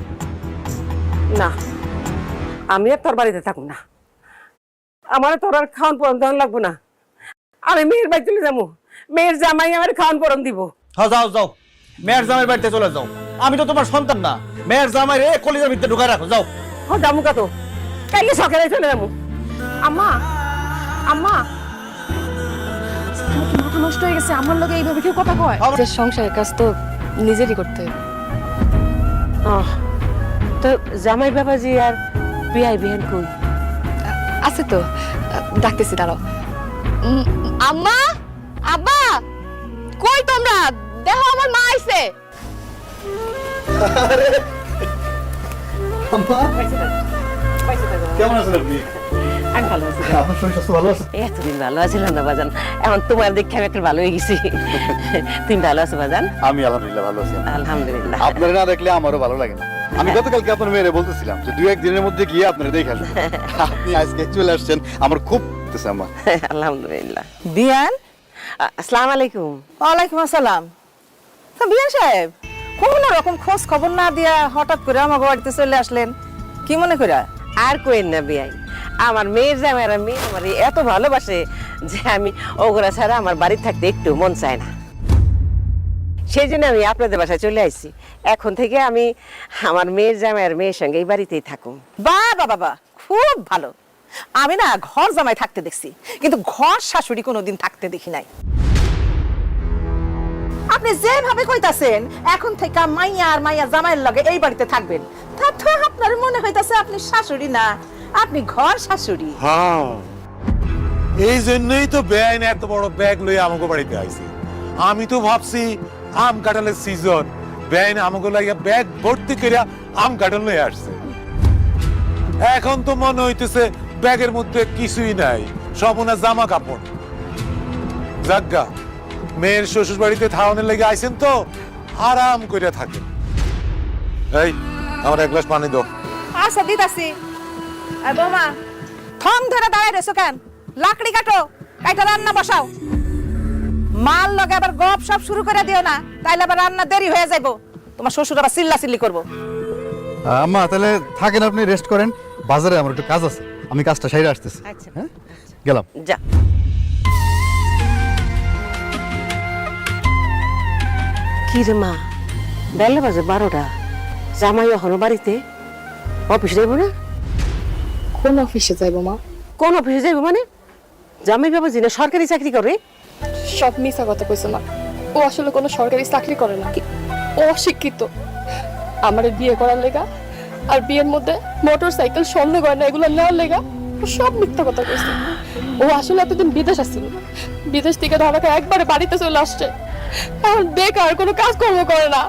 Speaker 3: না। আমি আর তোর বাড়িতে থাকুম না, আমার তোর আর খাওয়ান পরন দেওয়ান লাগবো না। আমি মেয়ের বাড়ি চলে যাবো, মেয়ের জামাই আমার খাওয়ান পরন দিব।
Speaker 1: হ্যাঁ, যাও যাও, মেয়ের জামাইয়ের বাড়িতে চলে যাও। আমি তো তোমার সন্তান না, মেয়ের জামাই রে কলিজার ভিতরে ঢুকায় রাখো, যাও।
Speaker 3: হ্যাঁ, যাবো কত, কাইলে সকালে চলে যাবো।
Speaker 2: আম্মা, আম্মা, তোমার কি মাথা নষ্ট হয়ে গেছে? আমার লগে এইভাবে কেউ কথা কয়? যে সংসারের কাজ তো নিজেরই করতে হবে।
Speaker 3: তো জামাই বাবাজি আর বিয়াই বিহান কই?
Speaker 2: আছে তো, ডাকতেছি, দাঁড়াও।
Speaker 4: আম্মা, আব্বা, কই তোমরা? দেখো আমার মা আইছে।
Speaker 1: কেমন আছেন আপনি?
Speaker 3: আমি ভালো আছি।
Speaker 1: আপনার শরীর স্বাস্থ্য ভালো আছে?
Speaker 3: এতদিন ভালো আছিলাম না বাজান, এখন তোমার দেখে আমি একটু ভালো হয়ে গেছি। তুমি ভালো আছো বাজান?
Speaker 10: আমি আলহামদুলিল্লাহ ভালো আছি।
Speaker 3: আলহামদুলিল্লাহ।
Speaker 10: আপনারা না দেখলে আমারও ভালো লাগে না। আমি গতকালকে আপনার মেয়েরে বলতেছিলাম যে 2-1 দিনের মধ্যে গিয়ে আপনারা দেখে আসবেন। আপনি আজকে চলে আসছেন, আমার খুব আমার।
Speaker 3: আলহামদুলিল্লাহ।
Speaker 7: বিয়ান,
Speaker 3: আসসালামু আলাইকুম।
Speaker 7: ওয়ালাইকুম আসসালাম। তো বিয়ান সাহেব, কোন রকম খোঁজ খবর না দিয়া হঠাৎ করে আমার বাড়িতে চলে আসলেন, কি মনে করে?
Speaker 3: আর কোয়েন না বিয়াই, আমার মেয়ের জামাই আর মেয়ে আমার এত ভালোবাসে যে আমি ওগরা ছাড়া আমার বাড়ি থাকতে একটু মন চায় না। সেই জন্য আমি আপনাদের বাসায় চলে আসছি। এখন থেকে আমি আমার মেয়ের জামাই আর মেয়ের সঙ্গে এই বাড়িতেই থাকুন।
Speaker 7: বাবা বাবা, খুব ভালো। আমি না ঘর জামাই থাকতে দেখছি, কিন্তু ঘর শাশুড়ি কোনোদিন থাকতে দেখি নাই। আপনি যেভাবে কইতাছেন এখন থেকে মাইয়া আর মাইয়া জামাইয়ের লগে এই বাড়িতে থাকবেন, তা তো আপনার মনে হইতাছে আপনি শাশুড়ি না, আপনি ঘর শাশুড়ি।
Speaker 6: হ্যাঁ, এই জন্যই তো বেআইন এত বড় ব্যাগ লইয়া আমাকে বাড়িতে আইছে। আমি তো ভাবছি আম কাঁঠালের সিজন, বেআইন আমাকে লাগিয়া ব্যাগ ভর্তি করিয়া আম কাঁঠাল লইয়া আসছে। এখন তো মনে হইতেছে ব্যাগের মধ্যে কিছুই নাই, সব ওনার জামা কাপড়। যাজ্ঞা, মেয়ের শ্বশুর বাড়িতে থাওয়ানোর লেগে আইছেন তো আরাম করিয়া থাকেন। এই আমার এক গ্লাস পানি দাও।
Speaker 7: আচ্ছা দিতাছি। আর বৌমা, থম ধরে দাঁড়ায় রয়েছো কেন? লাকড়ি কাটো, কাইটা রান্না বসাও। মাল লগে আবার গপ সব শুরু করে দিও না, তাইলে আবার রান্না দেরি হয়ে যাইবো। তোমার শ্বশুর আবার চিল্লা চিল্লি করবো।
Speaker 10: আম্মা তাহলে থাকেন, আপনি রেস্ট করেন, বাজারে আমার একটু কাজ আছে, আমি কাজটা সাইডে আসতেছি।
Speaker 3: আচ্ছা
Speaker 10: হ্যাঁ, গেলাম।
Speaker 3: যা। কি রে মা, বেলা বাজে 12টা, জামাই এখনো বাড়িতে? অফিস যাইব না?
Speaker 2: কোন অফিসে যাইবো মা?
Speaker 3: কোন অফিসে যাইব মানে? জামাই বাবা জিনা সরকারি চাকরি করে?
Speaker 2: সব মিছা কথা কইছে মা, ও আসলে কোনো সরকারি চাকরি করে না, ও অশিক্ষিত। আমার বিয়ে করার লেগা আর বিয়ের মধ্যে মোটর সাইকেল, স্বর্ণ গয়না এগুলো নেওয়ার লেগা ও সব মিথ্যা কথা কইছে। ও আসলে এতদিন বিদেশ আসছিল, বিদেশ থেকে ঢাকা একবারে বাড়িতে চলে আসছে, এখন বেকার, কোনো কাজকর্ম করে না।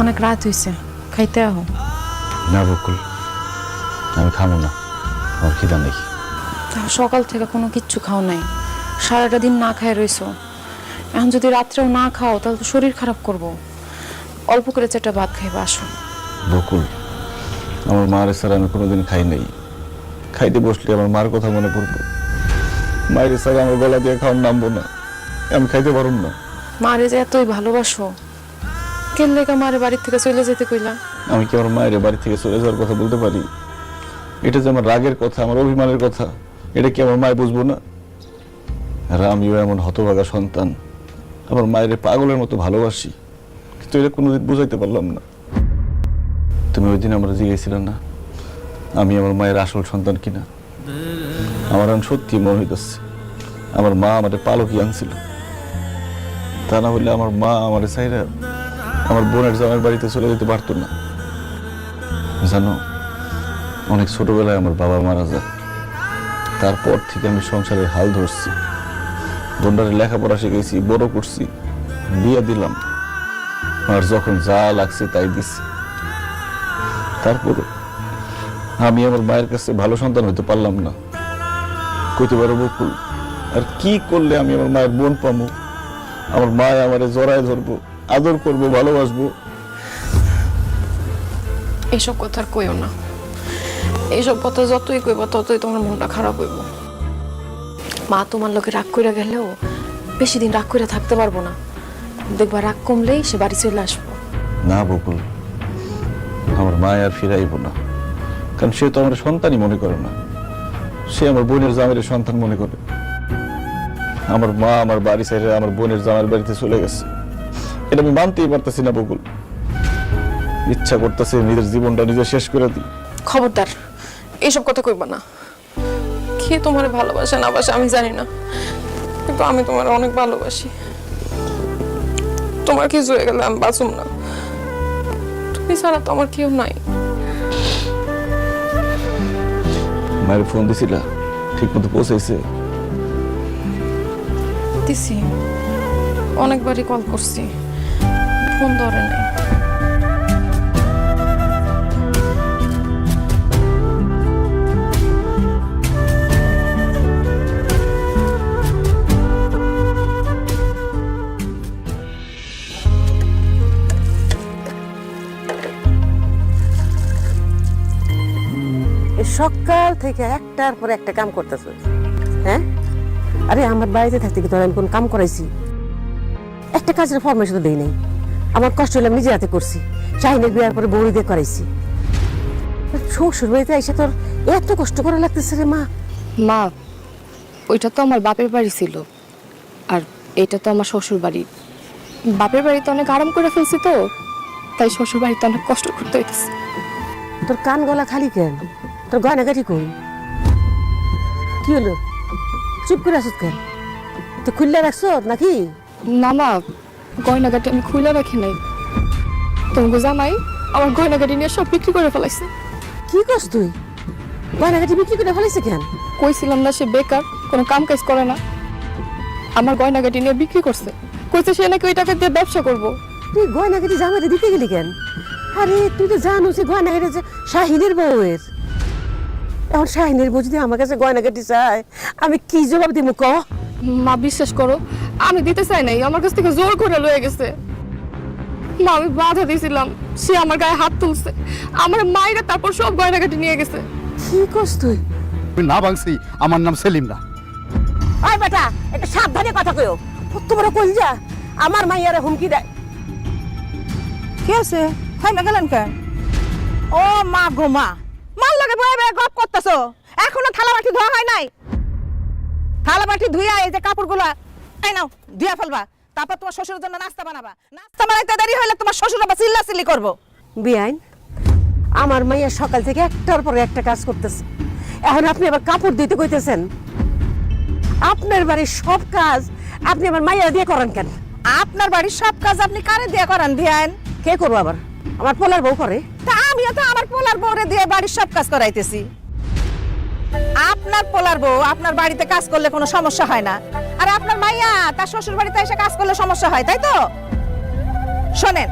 Speaker 4: অনেক রাত হইছে, খাইতে আহো।
Speaker 12: না বকুল, আমি খাবো না, আমার খিদা নেই।
Speaker 4: সকাল থেকে কোনো কিচ্ছু খাও নাই, সারাটা দিন না খায় রইছো। এখন যদি রাত্রেও না খাও তাহলে তো শরীর খারাপ করবো। অল্প করে চেটা ভাত খাইবা, আসো।
Speaker 12: বকুল, আমার মার ছাড়া আমি কোনোদিন খাই নাই। খাইতে বসলে আমার মার কথা মনে পড়বো। মায়ের ছাড়া আমার গলা দিয়ে খাওয়ার নামবো না, আমি খাইতে পারুম না।
Speaker 4: মারে যে এতই ভালোবাসো, কেন লেগা মারে বাড়ির থেকে চলে যেতে কইলা?
Speaker 12: আমি কি আমার মায়ের বাড়ি থেকে চলে যাওয়ার কথা বলতে পারি? এটা যে আমার রাগের কথা, আমার অভিমানের কথা, এটা কি আমার মায় বুঝবো না? আর আমিও এমন হতভাগা সন্তান, আমার মায়ের পাগলের মতো ভালোবাসি, কিন্তু এটা কোনোদিন বুঝাইতে পারলাম না। তুমি ওই দিন আমরা জিজ্ঞেসছিলে না আমি আমার মায়ের আসল সন্তান কিনা? আমার এখন সত্যি মনে হইতেছে আমার মা আমাদের পালকই আনছিল। তা না হলে আমার মা আমার চাইরা আমার বোনের জামাই বাড়িতে চলে যেতে পারতো না। জানো, অনেক ছোটবেলায় আমার বাবা মারা যায়, তারপর থেকে আমি সংসারের হাল ধরছি, বোনটারে লেখাপড়া শিখেছি, বড় করছি, বিয়ে দিলাম, আর যখন যা লাগছে তাই দিছি। তারপরে আমি আমার মায়ের কাছে ভালো সন্তান হইতে পারলাম না। কইতে পারো বকুল, আর কি করলে আমি আমার মায়ের বোন পাবো? আমার মায় আমারে জড়ায় ধরবো, আদর করবো, ভালোবাসবো।
Speaker 2: এইসব কথা আর কইও না, এইসব কথা যতই কইবা ততই তোমার মনটা খারাপ হইব। মা তোমার লোকে রাগ কইরা গেলেও বেশি দিন রাগ কইরা থাকতে পারবো না, দেখবা রাগ কমলেই সে বাড়ি চলে আসবো।
Speaker 12: না বকুল, আমার মা আর ফিরাইব না, কারণ সে তো আমার সন্তানই মনে করে না, সে আমার বোনের জামাইয়ের সন্তান মনে করে। আমার মা আমার বাড়ি ছেড়ে আমার বোনের জামাইয়ের বাড়িতে চলে গেছে, এটা আমি মানতেই পারতেছি না বকুল। ইচ্ছা করতেছে নিজের জীবনটা নিজে শেষ করে দিই।
Speaker 2: খবরদার এইসব কথা কইবা না। কে তোমার ভালোবাসে না বাসে আমি জানি না, কিন্তু আমি তোমার অনেক ভালোবাসি। তোমার কিছু হয়ে গেলে আমি বাঁচুম না, তুমি ছাড়া তো আমার কেউ নাই।
Speaker 12: মায়ের ফোন দিছিলা? ঠিক মতো পৌঁছাইছে?
Speaker 2: দিছি, অনেকবারই কল করছি, ফোন ধরে নাই।
Speaker 3: সকাল থেকে একটার পর একটা কাম করতেছ, হ্যাঁ? আরে আমার বাড়িতে থাকতে কি তোর আমি কোন কাম করাইছি? একটা কাজের ফরমেশন তো দেই নাই। আমার কষ্ট হলে আমি নিজে হাতে করছি, শাহিনের বিয়ার পরে বৌরি দিয়ে করাইছি। শ্বশুর বাড়িতে এসে তোর এত কষ্ট করা লাগতেছে রে মা।
Speaker 4: মা, ওইটা তো আমার বাপের বাড়ি ছিল, আর এটা তো আমার শ্বশুর বাড়ি। বাপের বাড়িতে অনেক আরাম করে ফেলছি তো, তাই শ্বশুর বাড়িতে অনেক কষ্ট করতে হইতেছে।
Speaker 3: তোর কান গলা খালি কেন? তোর গয়নাগাটি কই? কি হলো, চুপ করে আসত কেন? তো খুললে রাখছ নাকি?
Speaker 4: না মা, গয়নাগাটি আমি খুলে রাখি নাই। তোমাকে জামাই আমার গয়নাগাটি নিয়ে সব বিক্রি করে ফেলাইছে।
Speaker 3: কি করছ তুই? গয়নাগাটি বিক্রি করে ফেলাইছে কেন?
Speaker 4: কইছিলাম না সে বেকার, কোনো কাম কাজ করে না, আমার গয়নাগাটি নিয়ে বিক্রি করছে। কইছে সে নাকি ওই টাকা দিয়ে ব্যবসা করবো।
Speaker 3: তুই গয়নাগাটি জামাইতে দিতে গেলি কেন? আরে তুই তো জানো সে গয়নাগাটি যে শাহিনের বউয়ের। এখন শাহিনের বউ যদি আমার কাছে গয়নাগাটি চায়, আমি কি জবাব দিব ক?
Speaker 4: মা বিশ্বাস করো, আমি দিতে চাই নাই, আমার কাছ থেকে জোর করে লয়ে গেছে। মা, আমি বাধা দিয়েছিলাম, সে আমার গায়ে হাত তুলছে, আমার মায়েরা তারপর সব গয়নাগাটি নিয়ে গেছে।
Speaker 3: কি করছ তুই?
Speaker 10: না ভাঙছি, আমার নাম সেলিম না।
Speaker 3: ওই বেটা, একটা সাবধানে কথা কইও। তোমার কই যা আমার মাইয়ারে হুমকি দেয়।
Speaker 7: কি আছে? খাইমে গেলেন কেন? ও মা গো মা, মাল লাগে বয়ে বয়ে গপ করতেছো। এখনো থালা বাটি ধোয়া হয় নাই? থালা বাটি ধুইয়া এই যে কাপড়গুলা এই নাও ধুইয়া ফেলবা, তারপর তোমার শ্বশুরের জন্য নাস্তা বানাবা। নাস্তা বানাইতে দেরি হইলে তোমার শ্বশুর আবার চিল্লাচিল্লি করবো।
Speaker 3: বিয়াইন, আমার মাইয়া সকাল থেকে একটার পরে একটা কাজ করতেছে, এখন আপনি আবার কাপড় দিতে কইতেছেন? আপনার বাড়ির সব কাজ আপনি আমার মাইয়া দিয়ে করেন কেন?
Speaker 7: আপনার বাড়ির সব কাজ আপনি কারে দিয়ে করান বিয়ান?
Speaker 3: কে করবো আবার? আমার পোলার বউ করে।
Speaker 7: তা আমিও তো আমার পোলার বউরে দিয়ে বাড়ির সব কাজ করাইতেছি। আপনার পোলার বউ আপনার বাড়িতে কাজ করলে কোনো সমস্যা হয় না, আর আপনার মাইয়া তার শ্বশুর বাড়িতে এসে কাজ করলে সমস্যা হয়, তাই তো? শোনেন,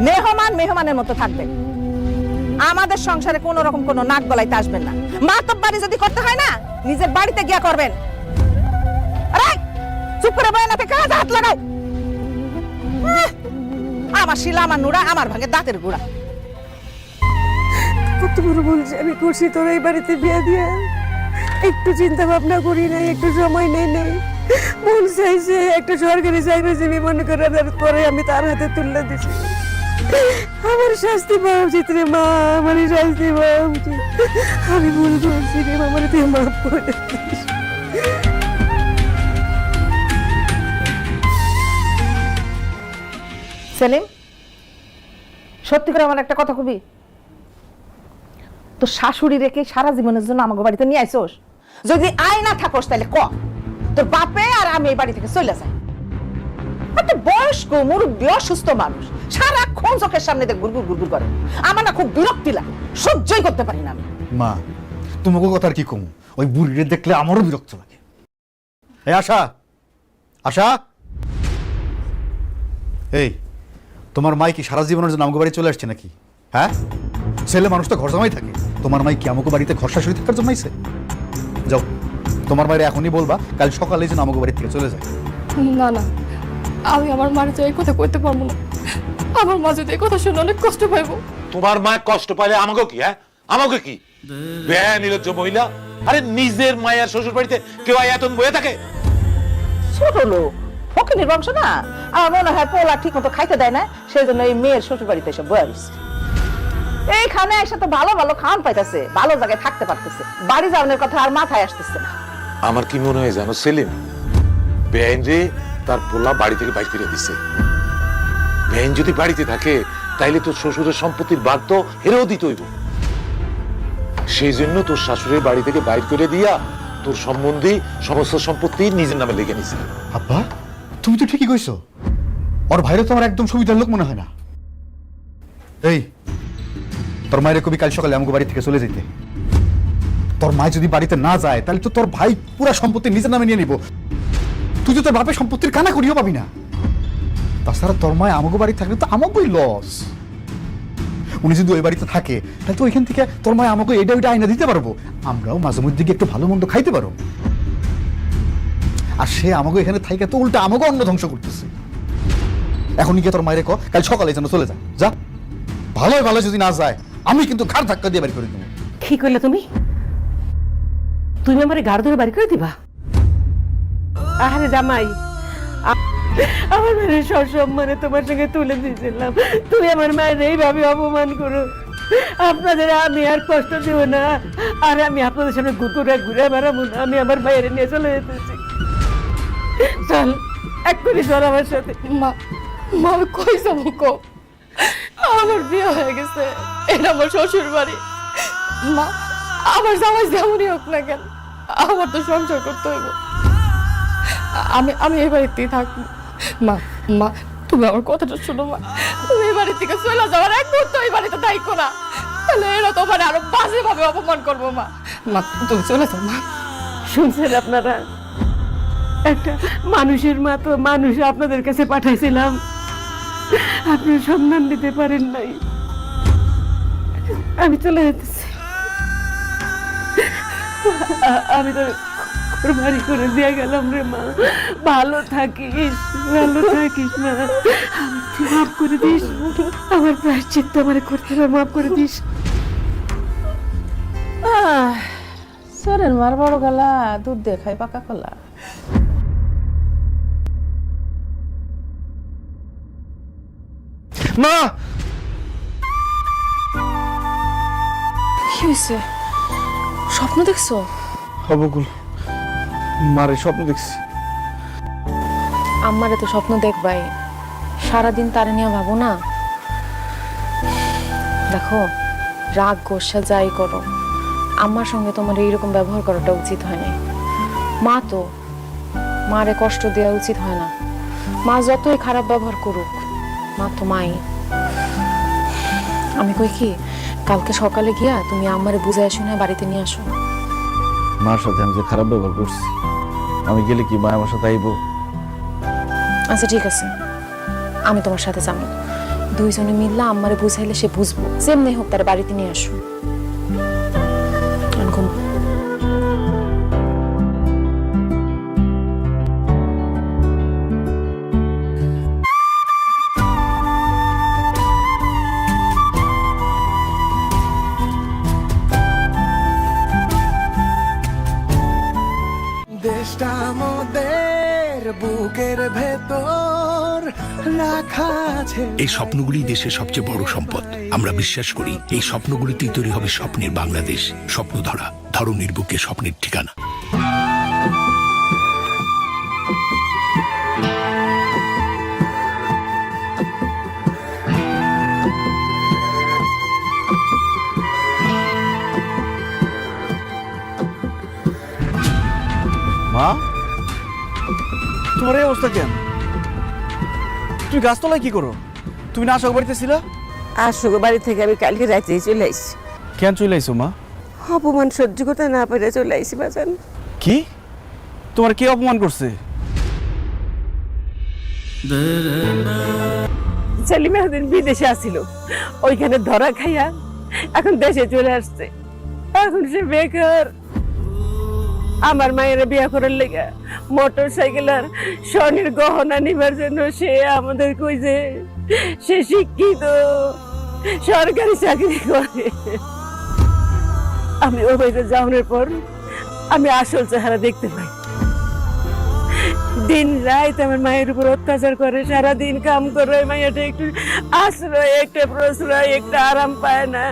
Speaker 7: মেহমান মেহমানের মতো থাকবেন, আমাদের সংসারে কোনো রকম কোনো নাক গলাইতে আসবেন না। মাতব বাড়ি যদি করতে হয় না, নিজের বাড়িতে গিয়া করবেন। আরে চুপ করে বয় না, কাজ হাত লাগাও। আমার শিলা, আমার নুরা, আমার ভাঙে দাঁতের গুড়া।
Speaker 3: কত বড় বলছে আমি করছি তোর এই বাড়িতে বিয়ে দিয়ে। একটু চিন্তা ভাবনা করি নাই, একটু সময় নেই নাই। মন চাইছে একটা সরকারি চাকরিজীবী মনে করে পরে আমি তার হাতে তুলে দিছি। আমার শাস্তি পাওয়া উচিত রে মা, আমার শাস্তি পাওয়া উচিত। আমি ভুল করছি রে, আমার তুই মাফ করে দিস।
Speaker 7: সেলিম, সত্যি করে আমার একটা কথা কবি, তো শাশুড়ি রেখে সারা জীবনের জন্য আমাকে বাড়িতে নিয়ে আইসোস? যদি আয় না থাকোস তাহলে ক তোর বাপে আর আমি এই বাড়ি থেকে চলে যাই। একটা বয়স্ক মুরব্বী অসুস্থ মানুষ সারাক্ষণ চোখের সামনে দিয়ে গুড়গুড় গুড়গুড় করে, আমার না খুব বিরক্তি লাগে, সহ্যই করতে পারি না আমি।
Speaker 10: মা, তোমাকে কথা আর কি কম, ওই বুড়িরে দেখলে আমারও বিরক্ত লাগে। এই আশা, আশা, এই তোমার মাই কি সারা জীবনের জন্য আমাকে বাড়ি চলে আসছে নাকি? হ্যাঁ, ছেলে মানুষ তো ঘর জমাই থাকে, তোমার মাই কি আমাকে বাড়িতে ঘর শাশুড়ি থাকার জমাইছে? যাও, তোমার মায়ের এখনই বলবা কাল সকালে যেন আমাকে বাড়ি থেকে চলে যায়।
Speaker 4: না না, আমি আমার মার যে এই কথা কইতে পারবো না। আমার মা যদি এই কথা শুনে অনেক কষ্ট পাইবো।
Speaker 6: তোমার মা কষ্ট পাইলে আমাকে কি? হ্যাঁ, আমাকে কি? বেয়া নির্লজ্জ মহিলা! আরে নিজের মায়ের শ্বশুর বাড়িতে কেউ এত বয়ে থাকে?
Speaker 7: ছোট লোক, ফকিনীর বংশ না, আমার মনে হয় পোলা ঠিক মতো খাইতে দেয় না, সেই জন্য এই মেয়ের শ্বশুর বাড়িতে এসে বয়ে আসছে। এইখানে এসে তো ভালো ভালো খাওয়ান পাইতেছে, ভালো জায়গায় থাকতে পারতেছে, বাড়ি যাওয়ানোর কথা আর মাথায় আসতেছে না।
Speaker 6: আমার কি মনে হয় জানো সেলিম, বেআইন রে তার পোলা বাড়ি থেকে বাইর করে দিছে। বেআইন যদি বাড়িতে থাকে তাইলে তোর শ্বশুরের সম্পত্তির ভাগ তো হেরেও দিতে হইব। সেই জন্য তোর শাশুড়ির বাড়ি থেকে বাইর করে দিয়া তোর সম্বন্ধী সমস্ত সম্পত্তি নিজের নামে লিখে নিছে।
Speaker 10: আব্বা, তুমি তো ঠিকই কইছো, ওর ভাইরে তো আমার একদম সুবিধার লোক মনে হয় না। এই তোর মায়ের কবি কাল সকালে আমাকে বাড়ি থেকে চলে যেতে। তোর মা যদি বাড়িতে না যায় তাহলে তো তোর ভাই পুরা সম্পত্তি নিজের নামে নিয়ে নিব, তুই তো তোর বাপের সম্পত্তির কানা করিও পাবি না। তাছাড়া তোর মায় আমাকে বাড়ি থাকলে তো আমাকেই লস। উনি যদি ওই বাড়িতে থাকে তাহলে তো ওইখান থেকে তোর মায় আমাকে এটা ওইটা আইনা দিতে পারবো, আমরাও মাঝে মধ্যে গিয়ে একটু ভালো মন্দ খাইতে পারবো। আর সে আমাকে এখানে থাইকে তো উল্টা আমাকে অন্ন ধ্বংস করতেছে। এখন গিয়ে তোর মায়ের কাল সকালে যেন চলে যায়, যা। ভালো ভালো যদি না যায় আমি কিন্তু ঘাড় ধাক্কা দিয়ে বাড়ি করে দেবো।
Speaker 3: কি করলে তুমি? তুমি আমার গাড় ধরে বাড়ি করে দিবা? আরে জামাই, আমার মায়ের সসম্মানে তোমার সঙ্গে তুলে দিয়েছিলাম, তুমি আমার মায়ের এইভাবে অপমান করো। আপনাদের আমি আর কষ্ট দিব না, আর আমি আপনাদের সামনে ঘুরে ঘুরে বেড়াবো না, আমি আমার বাইরে নিয়ে চলে যেতেছি। চল এক্ষুনি চল আমার সাথে।
Speaker 4: মা মা আমি কই যাবো কো? আমার বিয়ে হয়ে গেছে, এটা আমার শ্বশুর বাড়ি। মা আমার জামাই যেমনই হোক না কেন, আমার তো সংসার করতে হইব। আমি আমি এই বাড়িতেই থাকবো। মা মা তুমি আমার কথাটা শোনো মা, তুমি এই বাড়ি থেকে চলে যাওয়ার এক মুহূর্ত এই বাড়িতে থাকো না, তাহলে এরা তোমার আরো বাজে ভাবে অপমান করবো। মা মা তুমি চলে যাও। মা
Speaker 3: শুনছেন আপনারা, একটা মানুষের মতো মানুষ আপনাদের কাছে পাঠাইছিলাম, আপনারা সম্মান দিতে পারেন নাই। আমি চলে যেতেছি। আমি তো কোরবানি করে দিয়ে গেলাম রে মা, ভালো থাকিস, ভালো থাকিস মা, তুই মাফ করে দিস, আমার প্রায়শ্চিত্ত আমার করতে হবে, মাফ করে দিস।
Speaker 7: সরেন মার বড় গলা দুধ দিয়ে খাই পাকা কলা।
Speaker 10: মা,
Speaker 4: কি হয়েছে? স্বপ্ন দেখছো?
Speaker 1: হবকুল মারে স্বপ্ন দেখছি।
Speaker 2: আমারে তো স্বপ্ন দেখবাই, সারাদিন তারে নিয়ে ভাবো না। দেখো, রাগ গোসা যাই করো, আমার সঙ্গে তোমার এইরকম ব্যবহার করাটা উচিত হয় না। মা তো, মারে কষ্ট দেওয়া উচিত হয় না। মা যতই খারাপ ব্যবহার করুক, মা তো মাই। আমি কই কি, কালকে সকালে গিয়া তুমি আমারে বুঝায় শুনে বাড়িতে নিয়ে আসো।
Speaker 1: মার সাথে আমি যে খারাপ ব্যবহার করছি, আমি গেলে কি মা আমার সাথে আইব?
Speaker 2: আচ্ছা ঠিক আছে, আমি তোমার সাথে যাবো। দুইজনে মিললে আমারে বুঝাইলে সে বুঝবো, যেমনি হোক তার বাড়িতে নিয়ে আসো। এখন
Speaker 8: দেশটা মোদের বুকের ভেতর রাখা আছে।
Speaker 9: এই স্বপ্নগুলি দেশের সবচেয়ে বড় সম্পদ। আমরা বিশ্বাস করি এই স্বপ্নগুলিতেই তৈরি হবে স্বপ্নের বাংলাদেশ। স্বপ্ন ধরা, ধরনীর বুকে স্বপ্নের ঠিকানা।
Speaker 1: মা, তোমার এই অবস্থা কেন? তুমি গাছতলায় কি করো? তুমি না আশোক বাড়িতে ছিল?
Speaker 3: আসুক বাড়ি থেকে আমি কালকে রাতেই চলে আসছি।
Speaker 1: কেন চলে আইছো মা?
Speaker 3: অপমান সহ্য করতে না পেরে চলে আসছি বাজান।
Speaker 1: কি? তোমার কে অপমান করছে?
Speaker 3: সেলিম একদিন বিদেশে আসছিল, ওইখানে ধরা খাইয়া এখন দেশে চলে আসছে। এখন সে বেকার। আমার মায়ের বিয়ে করার লেগে মোটর সাইকেল আর স্বর্ণের গহনা নিবার জন্য সে আমাদের কইছে সে শিক্ষিত, সরকারি চাকরি করে। আমি ওর বাড়িতে যাওয়ার পর আমি আসল চেহারা দেখতে পাই। দিন রাত আমার মায়ের উপর অত্যাচার করে, সারাদিন কাম করে। মায়েরটা একটু আশ্রয়, একটা প্রশ্রয়, একটা আরাম পায় না,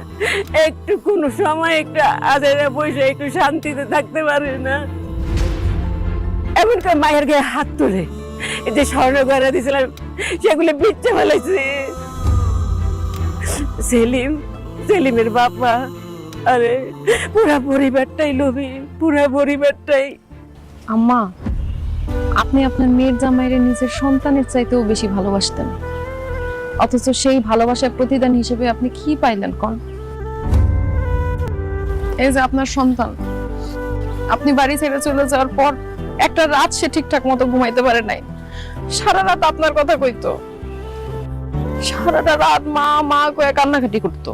Speaker 3: একটু কোনো সময় একটা আদেরা বসে একটু শান্তিতে থাকতে পারে না। এমনকি মায়ের গায়ে হাত তুলে এই যে স্বর্ণ গয়না দিয়েছিলাম সেগুলো বিচ্ছে ফেলেছে। সেলিমের বাবা, আরে পুরা পরিবারটাই লোভী, পুরা পরিবারটাই।
Speaker 2: আম্মা, আপনি আপনার মেয়ের জামাইরে নিজের সন্তানের চাইতেও বেশি ভালোবাসতেন, অথচ সেই ভালোবাসার প্রতিদান হিসেবে আপনি কি পাইলেন কোন? এই যে আপনার সন্তান, আপনি বাড়ি ছেড়ে চলে যাওয়ার পর একটা রাত সে ঠিকঠাক মতো ঘুমাইতে পারে নাই। সারা রাত আপনার কথা কইতো, সারাটা রাত মা মা কয়ে কান্নাকাটি করতো।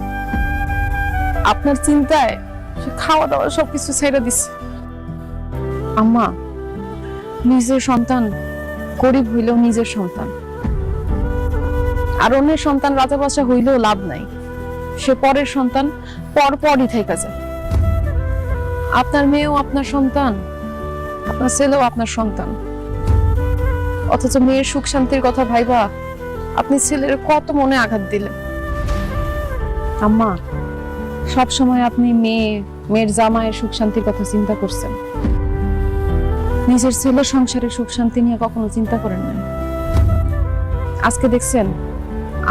Speaker 2: আপনার চিন্তায় সে খাওয়া দাওয়া সবকিছু ছেড়ে দিচ্ছে। আম্মা, নিজের সন্তান গরিব হইলেও নিজের সন্তান, আর অন্যের সন্তান রাজা বাদশা হইলেও লাভ নাই, সে পরের সন্তান পরপরই থেকে যায়। আপনার মেয়েও আপনার সন্তান, আপনার ছেলেও আপনার সন্তান, অথচ মেয়ের সুখ শান্তির কথা ভাইবা আপনি ছেলের কত মনে আঘাত দিলেন। আম্মা, সব সময় আপনি মেয়ের জামাইয়ের সুখ শান্তির কথা চিন্তা করছেন, নিজের ছেলের সংসারের সুখ শান্তি নিয়ে কখনো চিন্তা করেন না। আজকে দেখছেন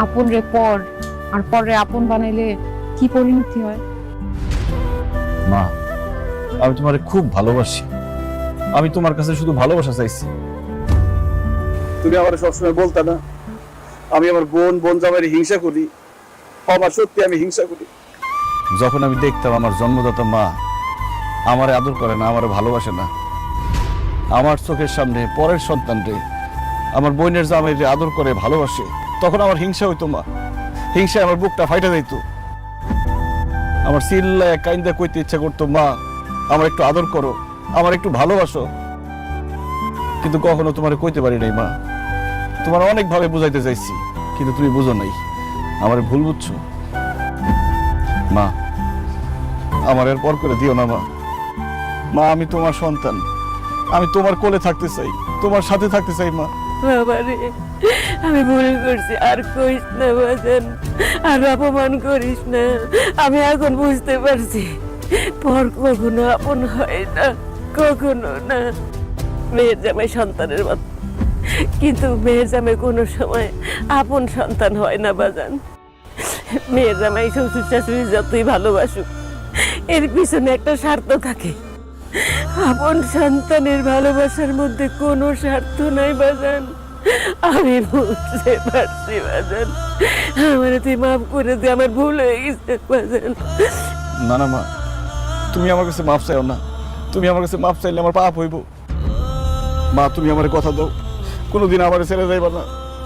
Speaker 2: আপন রে পর আর পরে আপন বানাইলে কি পরিণতি হয়।
Speaker 1: মা, আমি তোমারে খুব ভালোবাসি, আমি তোমার কাছে শুধু ভালোবাসা চাইছি। তুমি আমার সবসময় বলতা না আমি আমার বোন জামাইয়ের হিংসা করি, আমার সত্যি আমি হিংসা করি। যখন আমি দেখতাম আমার জন্মদাতা মা আমারে আদর করে না, আমারে ভালোবাসে না, আমার চোখের সামনে পরের সন্তানরে আমার বোনের জামাইরে আদর করে ভালোবাসে, তখন আমার হিংসা হইতো মা, হিংসায় আমার বুকটা ফাইটা যাইত। আমার চিল্লায় কাইন্দা কইতে ইচ্ছা করতো, মা আমার একটু আদর করো, আমার একটু ভালোবাসো, কিন্তু কখনো তোমারে কইতে পারি নাই মা। তোমার অনেক ভাবে বুঝাইতে চাইছি, কিন্তু তুমি বুঝো নাই, আমার ভুল বুঝছো। মা আমার এর পর করে দিও না মা। মা আমি তোমার সন্তান, আমি তোমার কোলে থাকতে চাই, তোমার সাথে থাকতে চাই মা।
Speaker 3: বাবারে আমি ভুল করছি, আর কইস না বাজান, আর অপমান করিস না। আমি এখন বুঝতে পারছি পর কখনো আপন হয় না, কখনো না। মেয়ের জামাই সন্তানের মতো, কিন্তু মেয়ের জামাই কোনো সময় আপন সন্তান হয় না বাজান। মেয়ের জামাই শ্বশুর শাশুড়ি যতই ভালোবাসুক, এর পিছনে একটা স্বার্থ থাকে। আপন সন্তানের ভালোবাসার মধ্যে কোনো স্বার্থ নাই বাজান। আমি বুঝতে পারছি বাজান, আমার তুই মাফ করে দে, আমার ভুল হয়ে গেছে বাজান।
Speaker 1: না না মা, তুমি আমার কাছে মাফ চাইও না, তুমি আমার কাছে মাফ চাইলে আমার পাপ হইব। মা তুমি আমার কথা দাও, কোনোদিন আমার ছেড়ে যাইবা না,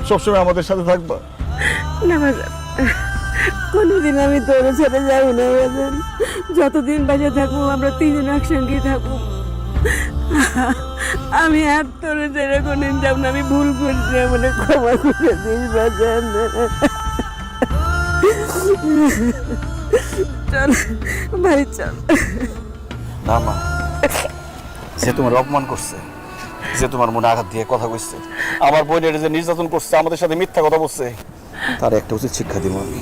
Speaker 1: সবসময় আমাদের সাথে থাকবা।
Speaker 3: না বাজান, কোনোদিন আমি তোর ছেড়ে যাবো না বাজান। যতদিন বাজে থাকবো আমরা তিনজন একসঙ্গে থাকবো। আমি আর তোর ছেড়ে কোনদিন যাব না। আমি ভুল করছি, আমার ক্ষমা করে দিস বাজান। চল বাড়ি চল।
Speaker 1: না মা, যে তোমার অপমান করছে, যে তোমার মনে আঘাত দিয়ে কথা কইছে, আমার বোনের যে নির্যাতন করছে, আমাদের সাথে মিথ্যা কথা বলছে, তার একটা উচিত শিক্ষা দিব আমি।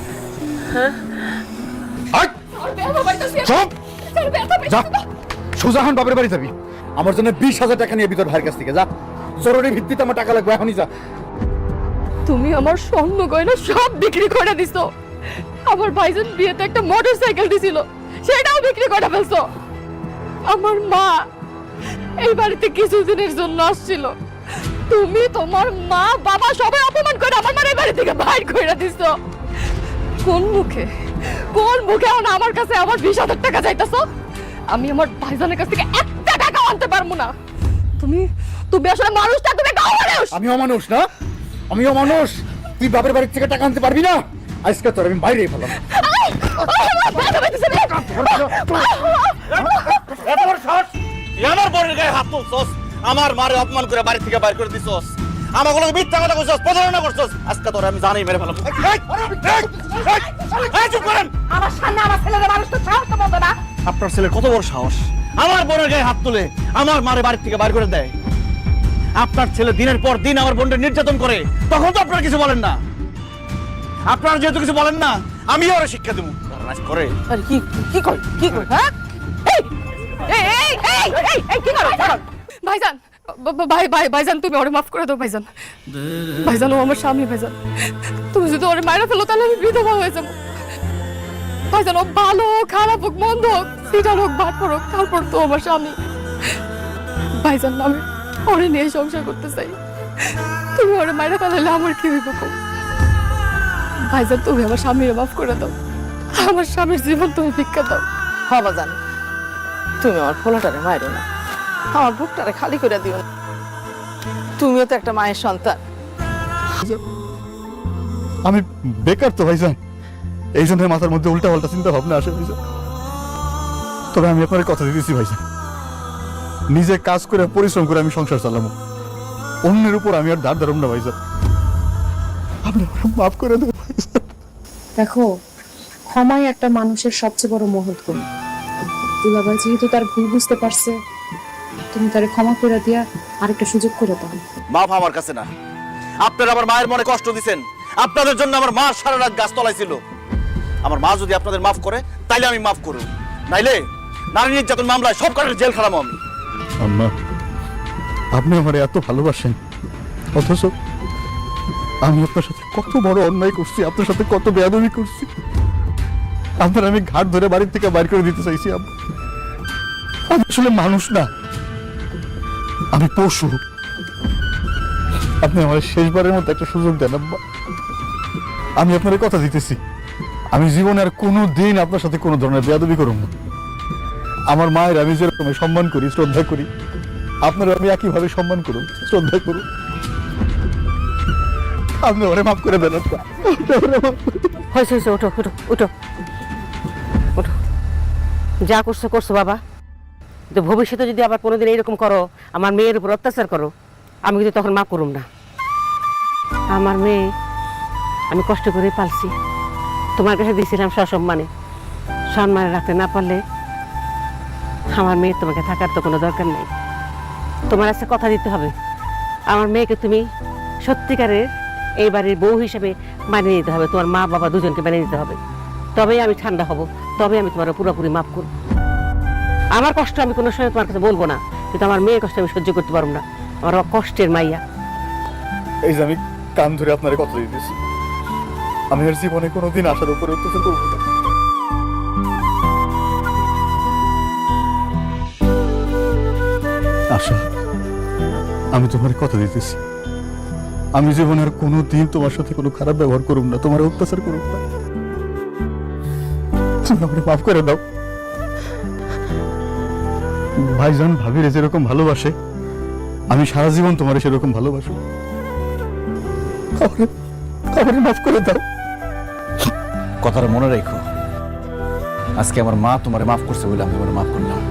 Speaker 10: চুপ! যা, সোজা এখন বাপের বাড়ি যাবি। আমার জন্য 20,000 টাকা নিয়ে ভিতর ভাইয়ের কাছ থেকে যা। জরুরি ভিত্তিতে আমার টাকা লাগবে, এখনই যা।
Speaker 4: তুমি আমার স্বর্ণ গয়না সব বিক্রি করে দিছো। আমার ভাইজান বিয়েতে একটা মোটরসাইকেল দিছিল, সেটাও বিক্রি করে ফেলছো। আমার মা এই বাড়িতে কিছুদিনের জন্য আসছিল, তুমি তোমার মা বাবা সবাই অপমান করে আমার মার এই বাড়ি থেকে বাইর করে দিছো। কোন মুখে এখন আমার কাছে আমার 20,000 টাকা চাইতেছো? আমি আমার ভাইজানের কাছ থেকে 1 টাকাও আনতে পারবো না। তুমি আসলে মানুষটা, তুমি একটা অমানুষ।
Speaker 10: আমি অমানুষ না? আমি অমানুষ? তুই বাপের বাড়ি থেকে টাকা আনতে পারবি না? আজকে তোর আমি বাইরে ফেলাম।
Speaker 1: আমার বোনের গায়ে হাত তুলছস, আমার মারে অপমান করে বাড়ি থেকে বাইর করে দিছস, আমাগুলো মিথ্যা কথা কইছস, প্রতারণা করছস, আজকে তোর আমি জানি মেরে ফেলাম। চুপ করেন!
Speaker 7: আমার সামনে আমার ছেলের মানুষ তো সাহস তো বলতো না।
Speaker 1: আপনার ছেলের কত বড় সাহস, আমার বোনের গায়ে হাত তুলে আমার মারে বাড়ি থেকে বাইর করে দেয়। আপনার ছেলে দিনের পর দিন আমার বোনকে নির্যাতন করে, তখন তো আপনারা কিছু বলেন না। আপনারা যেহেতু কিছু বলেন না, আমিও ওরা শিক্ষা দেবো। করে
Speaker 7: আরে কি কই হ্যাঁ? এই কি করো?
Speaker 4: ভাইজান, ভাইজান তুমি ওরে মাফ করে দাও ভাইজান। ভাইজান ও আমার স্বামী ভাইজান, তুমি যদি ওরে মাইরা ফেলো তাহলে আমি বিধবা হয়ে যাবো। ভাইজান ও ভালো হোক, খারাপ হোক, মন্দ হোক, সিটার হোক, বাটপর হোক, তারপর তো আমার স্বামী। ভাইজান আমি ওরে নিয়ে সংসার করতে চাই, তুমি ওরে মাইরা ফেলালে আমার কি হইব? ভাইজান তুমি আমার স্বামীরে মাফ করে দাও, আমার স্বামীর জীবন তুমি ভিক্ষা দাও।
Speaker 7: হবা জান, তুমি আমার ফোলাটারে মাইরো না, আমার বুকটারে খালি করে দিও না। তুমিও তো একটা মায়ের সন্তান।
Speaker 10: আমি বেকার তো ভাইজান, এই জন্য মাথার মধ্যে উল্টা পাল্টা চিন্তা ভাবনা আসে ভাইজান। তবে আমি আপনার কথা দিতেছি ভাইজান, নিজে কাজ করে পরিশ্রম করে আমি সংসার চালাবো, অন্যের উপর আমি আর ধার ধারম না ভাইজান। আপনি মাফ করে দেবেন ভাইজান।
Speaker 2: দেখো, ক্ষমাই একটা মানুষের সবচেয়ে বড় মহৎ গুণ। দুলাভাই যেহেতু তার ভুল বুঝতে পারছে, তুমি তারে ক্ষমা করে দিয়া আরেকটা সুযোগ করে দাও।
Speaker 1: মাফ আমার কাছে না, আপনারা আমার মায়ের মনে কষ্ট দিছেন, আপনাদের জন্য আমার মা সারা রাত গাছ তলায় ছিল। আমার মা যদি আপনাদের মাফ করে তাইলে আমি মাফ করব, নাইলে নারী নির্যাতন মামলায় সব কটার জেল খারাপ আমি।
Speaker 10: আম্মা, আপনি আমার এত ভালোবাসেন, অথচ আমি আপনার সাথে কত বড় অন্যায় করছি, আপনার সাথে কত বেয়াদবি করছি। আপনার আমি ঘাট ধরে বাড়ির থেকে বাইর করে দিতে চাইছি। আম্মা, আমি আসলে মানুষ না, আমি পশু। আপনি আমার শেষবারের মতো একটা সুযোগ দেন আব্বা। আমি আপনার কথা দিতেছি, আমি জীবনে আর কোনো দিন আপনার সাথে কোনো ধরনের বেয়াদবি করব না। আমার মায়ের আমি যেরকম সম্মান করি, শ্রদ্ধা করি, আপনার আমি একইভাবে সম্মান করুন, শ্রদ্ধা করুন। আপনি ওরে মাফ করে দেন।
Speaker 3: হয়েছে হয়েছে, ওঠো ওঠো ওঠো ওঠো, যা করছো করছো বাবা। তো ভবিষ্যতে যদি আবার কোনোদিন এইরকম করো, আমার মেয়ের উপর অত্যাচার করো, আমি কিন্তু তখন মাফ করুম না। আমার মেয়ে আমি কষ্ট করে পালছি, তোমার কাছে দিয়েছিলাম সসম্মানে, সম্মানে রাখতে না পারলে আমার মেয়ের তোমাকে থাকার তো কোনো দরকার নেই। তোমার কাছে কথা দিতে হবে, আমার মেয়েকে তুমি সত্যিকারের এই বাড়ির বউ হিসেবে মানিয়ে নিতে হবে, তোমার মা বাবা দুজনকে মানিয়ে নিতে হবে। তবেই আমি ঠান্ডা হব, তবে আমি তোমার পুরোপুরি মাফ করব। আমার কষ্ট আমি কোনো সময় তোমার কাছে বলবো না, কিন্তু আমার মেয়ের কষ্ট আমি সহ্য করতে পারবো না। আমার কষ্টের মাইয়া।
Speaker 10: এই যে আমি কান ধরে আপনার কথা দিতেছি, আমি আর জীবনে কোনোদিন আশার উপরে অত্যাচার করবো না। আশা, আমি তোমার কথা দিতেছি, আমি জীবনে আর কোনোদিন তোমার সাথে কোনো খারাপ ব্যবহার করুম না, তোমার অত্যাচার করুম না। তুমি আমাকে মাফ করে দাও। ভাইজান ভাবিরে যেরকম ভালোবাসে, আমি সারা জীবন তোমার সেরকম ভালোবাসো। আমাকে মাফ করে দাও।
Speaker 1: কথাটা মনে রেখো, আজকে আমার মা তোমারে মাফ করছে বলে আমি তোমারে মাফ করলাম।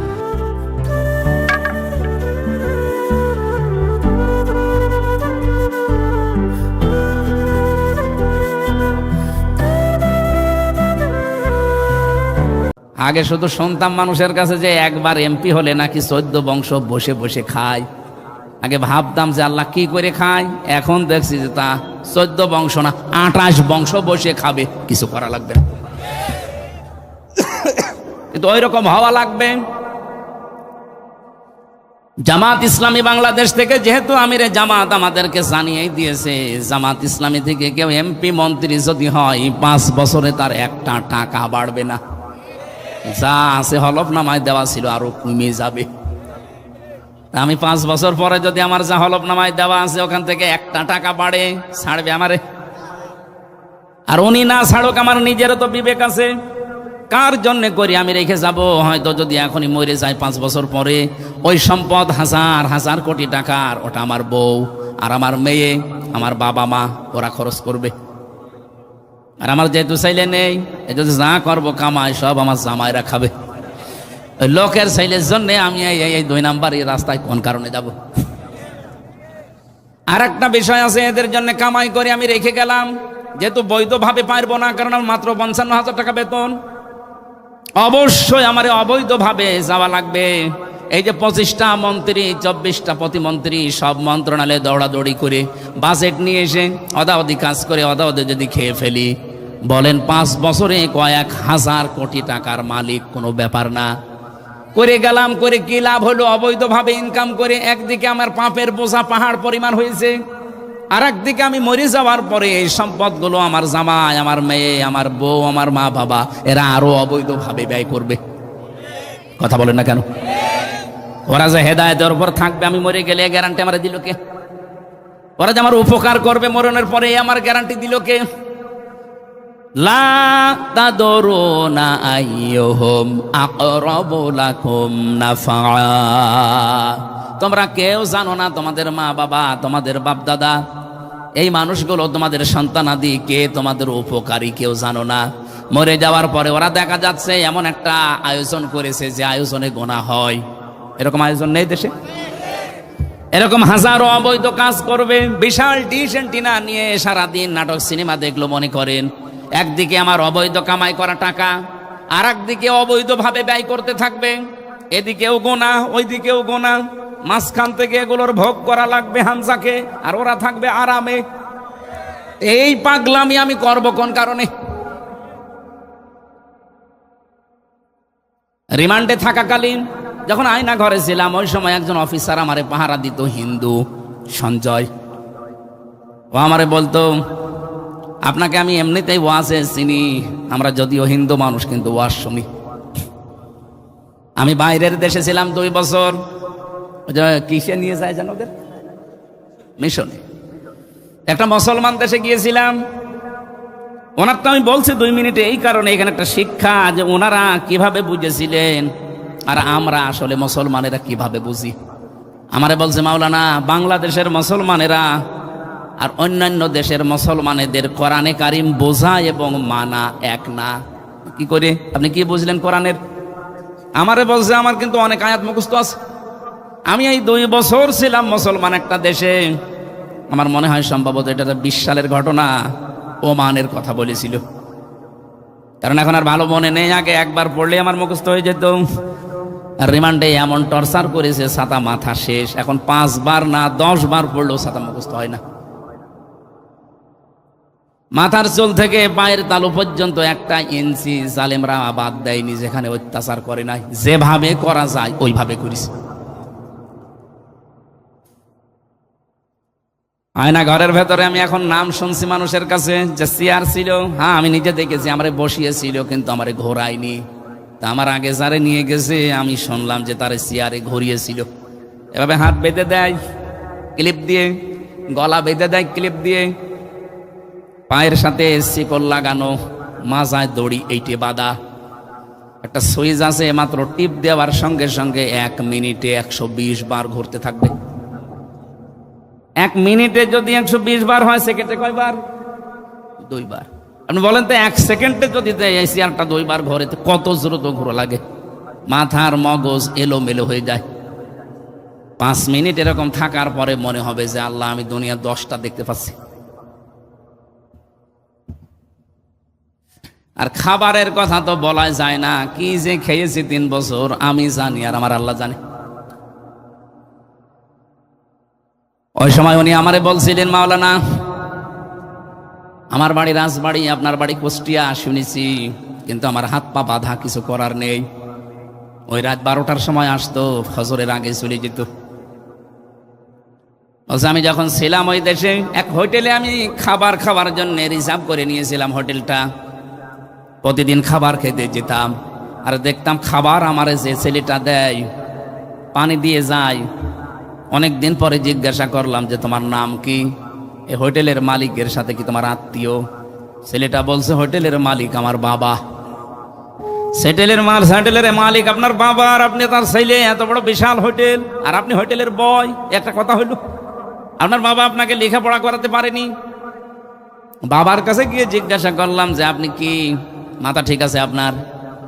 Speaker 5: আগে শুধু শুনতাম মানুষের কাছে যে একবার এমপি হলে নাকি 14 বংশ বসে বসে খায়। আগে ভাবতাম যে আল্লাহ কি করে খায়, এখন দেখছি যে তা 14 বংশ না 28 বংশ বসে খাবে, কিছু করা লাগবে না। কিন্তু ওই রকম হওয়া লাগবে। জামাত ইসলামী বাংলাদেশ থেকে যেহেতু আমিরে জামাত আমাদেরকে জানিয়েই দিয়েছে, জামাত ইসলামী থেকে কেউ এমপি মন্ত্রী যদি হয় 5 বছরে তার একটা টাকা বাড়বে না, যা আছে হলফনামায় দেওয়া ছিল আরো কমে যাবে। আমি 5 বছর পরে যদি আমার যা হলফনামায় দেওয়া আছে ওখান থেকে একটা টাকা বাড়ে, ছাড়বে আমারে? আর উনি না ছাড়ুক, আমার নিজেরও তো বিবেক আছে, কার জন্য করি আমি রেখে যাব? হয়তো যদি এখনই মরে যায় 5 বছর পরে, ওই সম্পদ হাজার হাজার কোটি টাকার, ওটা আমার বউ আর আমার মেয়ে, আমার বাবা মা, ওরা খরচ করবে। আর আমার যেহেতু চাইলে নেই, এই যদি যা করবো কামাই সব আমার জামাইরা খাবে। ওই লোকের চাইলের জন্য আমি এই 2 নাম্বার এই রাস্তায় কোন কারণে যাব? আর একটা বিষয় আছে, এদের জন্য কামাই করে আমি রেখে গেলাম, যেহেতু বৈধভাবে পারবো না, কারণ মাত্র 55,000 টাকা বেতন, অবশ্যই আমার অবৈধভাবে যাওয়া লাগবে। এই যে 25টা মন্ত্রী, 24টা প্রতিমন্ত্রী, সব মন্ত্রণালয়ে দৌড়াদৌড়ি করে বাজেট নিয়ে এসে অদাওদি কাজ করে অদাওদি যদি খেয়ে ফেলি, বলেন 5 বছরে কয়েক হাজার কোটি টাকার মালিক কোনো ব্যাপার না। করে গেলাম, করে কি লাভ হলো? অবৈধভাবে ইনকাম করে একদিকে আমার পাপের বোঝা পাহাড় পরিমাণ হয়েছে, আর একদিকে আমি মরে যাওয়ার পরে এই সম্পদগুলো আমার জামাই, আমার মেয়ে, আমার বউ, আমার মা বাবা, এরা আরো অবৈধভাবে ব্যয় করবে। কথা বলেন না কেন? ওরা যে হেদায়েতের উপর থাকবে, আমি মরে গেলে গ্যারান্টি আমার দিল কে? ওরা যে আমার উপকার করবে মরণের পরে, আমার গ্যারান্টি দিল কে? লা তাদরুনা আইয়ুহুম আকরাবু লাকুম নাফা। তোমরা কেউ জানো না, তোমাদের মা বাবা, তোমাদের বাপ দাদা, এই মানুষগুলো তোমাদের সন্তানাদি কে তোমাদের উপকারী কেউ জানো না। মরে যাওয়ার পরে ওরা দেখা যাচ্ছে এমন একটা আয়োজন করেছে যে আয়োজনে গোনা হয়। এরকম আয়োজন নেই দেশে? এরকম হাজারো অবৈধ কাজ করবে, বিশাল ডিশ এন্টিনা নিয়ে সারাদিন নাটক সিনেমা দেখলো মনে করেন। একদিকে আমার অবৈধ কামাই করা টাকা, আর একদিকে অবৈধভাবে ব্যয় করতে থাকবে। এদিকেও গোনা, ওইদিকেও গোনা, মাঝখান থেকে এগুলোর ভোগ করা লাগবে হামজাকে, আর ওরা থাকবে আরামে। এই পাগলামি আমি করব কোন কারণে? রিমান্ডে থাকাকালীন যখন আয়না ঘরে ছিলাম, ওই সময় একজন অফিসার আমারে পাহারা দিত, হিন্দু সঞ্জয়। ও আমারে বলতো, আপনাকে আমি এমনিতেই ওয়াজে চিনি, আমরা যদিও হিন্দু মানুষ কিন্তু ওয়াজ শুনি। আমি বাইরের দেশে ছিলাম 2 বছর, কিসে নিয়ে যায় জানো ওদের, মিশনে। একটা মুসলমান দেশে গিয়েছিলাম। ওনারটা আমি বলছি 2 মিনিটে, এই কারণে এখানে একটা শিক্ষা যে ওনারা কিভাবে বুঝেছিলেন আর আমরা আসলে মুসলমানেরা কিভাবে বুঝি। আমারে বলছে, মাওলানা, বাংলাদেশের মুসলমানেরা আর অন্যান্য দেশের মুসলমানেদের কোরআনে কারিম বোঝা এবং মানা এক না। কি করে আপনি কি বুঝলেন কোরআনের? আমারে বলছে, আমার কিন্তু অনেক আয়াত মুখস্থ আছে। আমি এই 2 বছর ছিলাম মুসলমান একটা দেশে। আমার মনে হয় সম্ভবত এটা 20 সালের ঘটনা, ওমানের কথা বলেছিল। কারণ এখন আর ভালো মনে নেই, আগে একবার পড়লে আমার মুখস্থ হয়ে যেত। আর রিমান্ডে এমন টর্চার করেছে, ছাতা মাথা শেষ। এখন 5 বার না 10 বার পড়লেও ছাতা মুখস্থ হয় না। মাথার চুল থেকে পায়ের তালু পর্যন্ত 1 ইঞ্চি জালেমরা বাদ দেয়নি, যেখানে অত্যাচার করে নাই। যেভাবে করা যায় ওইভাবে করিস। আয়না ঘরের ভেতরে আমি এখন নাম শুনছি মানুষের কাছে যে চেয়ার ছিল। হ্যাঁ, আমি নিজে দেখেছি আমারে বসিয়েছিল, কিন্তু আমারে ঘোরায়নি। তা আমার আগে যারে নিয়ে গেছে আমি শুনলাম যে তারে চেয়ারে ঘুরিয়েছিল। এভাবে হাত বেঁধে দেয় ক্লিপ দিয়ে, গলা বেঁধে দেয় ক্লিপ দিয়ে, পায়ের সাথে শিকল লাগানো, মাজায় দড়ি এইটে বাঁধা। একটা সুইচ আছে, মাত্র টিপ দেওয়ার সঙ্গে সঙ্গে 1 মিনিটে 120 বার ঘুরতে থাকবে। 1 মিনিটে যদি 120 বার হয়, সেকেন্ডে কয়বার? 2 বার। আপনি বলেন তো 1 সেকেন্ডে যদি এই চেয়ারটা 2 বার ঘোরে কত দ্রুত ঘোরা লাগে? মাথার মগজ এলোমেলো হয়ে যায়। 5 মিনিট এরকম থাকার পরে মনে হবে যে আল্লাহ, আমি দুনিয়া 10টা দেখতে পাচ্ছি। আর খাবারের কথা তো বলা যায় না, কি যে খেয়েছি 3 বছর আমি জানি আর আমার আল্লাহ জানে। ওই সময় উনি আমারে বলছিলেন, মাওলানা, আমার বাড়ি রাজবাড়ি, আপনার বাড়ি কুষ্টিয়া শুনেছি, কিন্তু আমার হাত পা বাঁধা, কিছু করার নেই। ওই রাত 12টার সময় আসতো, ফজরের আগে চলে যেত। বলছে, আমি যখন ছিলাম ওই দেশে এক হোটেলে আমি খাবার জন্য রিজার্ভ করে নিয়েছিলাম হোটেলটা। প্রতিদিন খাবার খেতে যেতাম, আর দেখতাম খাবার আমারে যে ছেলেটা দেয়, পানি দিয়ে যায়। অনেক দিন পরে জিজ্ঞাসা করলাম যে তোমার নাম কি? এই হোটেলের মালিকের সাথে কি তোমার আত্মীয়? ছেলেটা বলছে, হোটেলের মালিক আমার বাবা। হোটেলের মালিক আপনার বাবা, আর আপনি তার ছেলে, এত বড় বিশাল হোটেল, আর আপনি হোটেলের বয়। একটা কথা হইল, আপনার বাবা আপনাকে লেখাপড়া করাতে পারেনি? বাবার কাছে গিয়ে জিজ্ঞাসা করলাম যে আপনি কি মাথা ঠিক আছে আপনার?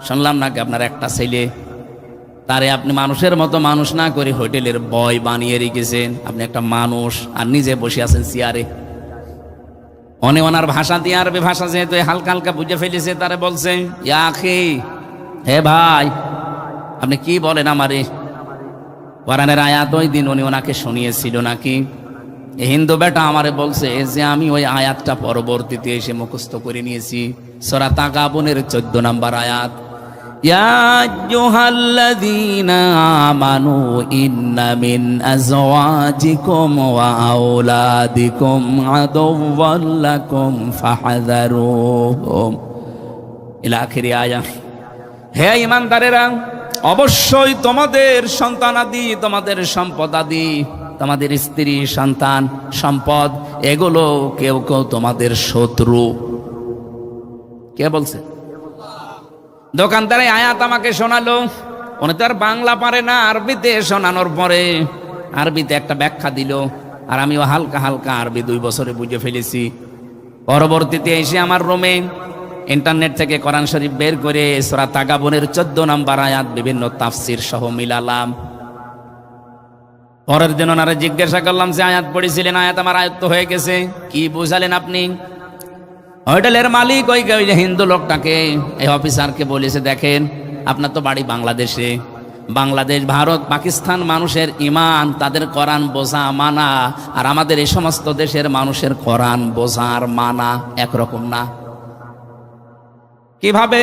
Speaker 5: শুনলাম নাকি আপনার একটা ছেলে, তারে আপনি মানুষের মতো মানুষ না করে হোটেলের বয় বানিয়ে রেখেছেন। আপনি একটা মানুষ আর নিজে বসে আছেন চেয়ারে। ওনার ভাষা দিয়ে, আরবি ভাষা যেহেতু হালকা হালকা বুঝে ফেলেছে, তারে বলছে, ইয়া আখি, হে ভাই, আপনি কি বলেন আমারে? কোরআনের আয়াত ওই দিন উনি ওনাকে শুনিয়েছিল নাকি? হিন্দু বেটা আমারে বলছে যে আমি ওই আয়াতটা পরবর্তীতে এসে মুখস্থ করে নিয়েছি। সূরা তাগাবুনের 14 নম্বর আয়াত, ইয়া আইয়ুহাল্লাযীনা আমানু ইন্না মিন আযওয়াজিকুম ওয়া আওলাদিকুম আদুওয়াল লাকুম ফাহযারুহুম ইলা আখিরি আয়াত। হে ঈমানদারেরা, অবশ্যই তোমাদের সন্তানাদি, তোমাদের সম্পদাদি, তোমাদের স্ত্রী, সন্তান, সম্পদ, এগুলো কেউ কেউ তোমাদের শত্রু। কে বলছে? দোকানদার আয়াত আমাকে শোনালো। উনি তো আর বাংলা পারে না, আরবিতে শোনানোর পরে আরবিতে একটা ব্যাখ্যা দিল, আর আমিও হালকা হালকা আরবি 2 বছরে বুঝে ফেলেছি। পরবর্তীতে এসে আমার রুমে ইন্টারনেট থেকে কোরআন শরীফ বের করে সূরা তাগাবুনের 14 নম্বর আয়াত বিভিন্ন তাফসীর সহ মিলালাম। পরের দিন ওনারা জিজ্ঞাসা করলাম যে আয়াত পড়েছিলেন, আয়াত আমার আয়ত্ত হয়ে গেছে, কি বুঝালেন আপনি? হোটেলের মালিক ওই হিন্দু লোকটাকে, এই অফিসারকে বলেছে, দেখেন আপনার তো বাড়ি বাংলাদেশে, বাংলাদেশ, ভারত, পাকিস্তান মানুষের ইমান, তাদের কোরআন বোঝা মানা, আর আমাদের এই সমস্ত দেশের মানুষের কোরআন বোঝার মানা একরকম না। কিভাবে?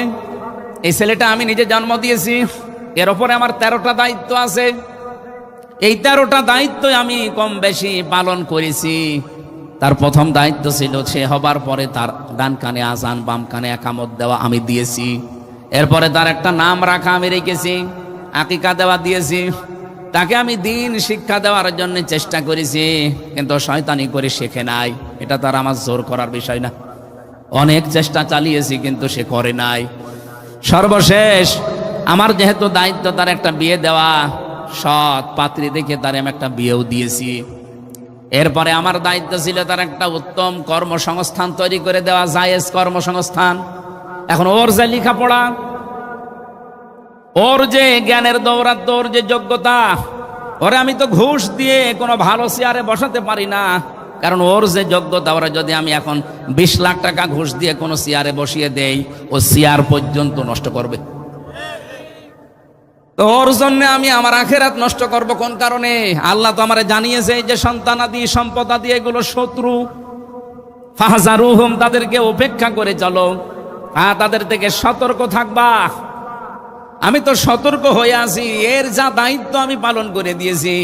Speaker 5: এই ছেলেটা আমি নিজে জন্ম দিয়েছি,
Speaker 13: এর ওপরে আমার 13টা দায়িত্ব আছে। এই 13টা দায়িত্ব আমি কম বেশি পালন করেছি। তার প্রথম দায়িত্ব ছিল সে হবার পরে তার ডান কানে আজান, বাম কানে একামত দেওয়া আমি দিয়েছি। এরপরে তার একটা নাম রাখা আমি রেখেছি, আকিকা দেওয়া দিয়েছি। তাকে আমি দিন শিক্ষা দেওয়ার জন্য চেষ্টা করেছি, কিন্তু শয়তানি করে শেখে নাই। এটা তার আমার জোর করার বিষয় না, অনেক চেষ্টা চালিয়েছি কিন্তু সে করে নাই। সর্বশেষ আমার যেহেতু দায়িত্ব তার একটা বিয়ে দেওয়া, সৎ পাত্রী দেখে তার আমি একটা বিয়েও দিয়েছি। এরপরে আমার দায়িত্ব ছিল তার একটা উত্তম কর্মসংস্থান তৈরি করে দেওয়া, জায়েজ কর্মসংস্থান। এখন ওর যে লেখাপড়া, ওর যে জ্ঞানের দৌরাত্ম্য, ওর যে যোগ্যতা, ওরে আমি তো ঘুষ দিয়ে কোনো ভালো চেয়ারে বসাতে পারি না। কারণ ওর যে যোগ্যতা, ওরা যদি আমি এখন 20 লাখ টাকা ঘুষ দিয়ে কোনো চেয়ারে বসিয়ে দেই, ও চেয়ার পর্যন্ত নষ্ট করবে। তো ওর জন্য আমি আমার আখেরাত নষ্ট করব কোন কারণে? আল্লাহ তো আমারে জানিয়েছে যে সন্তানাদি সম্পদাদি এগুলো শত্রু, ফাহজারুহুম, তাদেরকে উপেক্ষা করে চলো, তাদের থেকে সতর্ক থাকবা। আমি তো সতর্ক হয়ে আছি, এর যা দায়িত্ব আমি পালন করে দিয়েছি।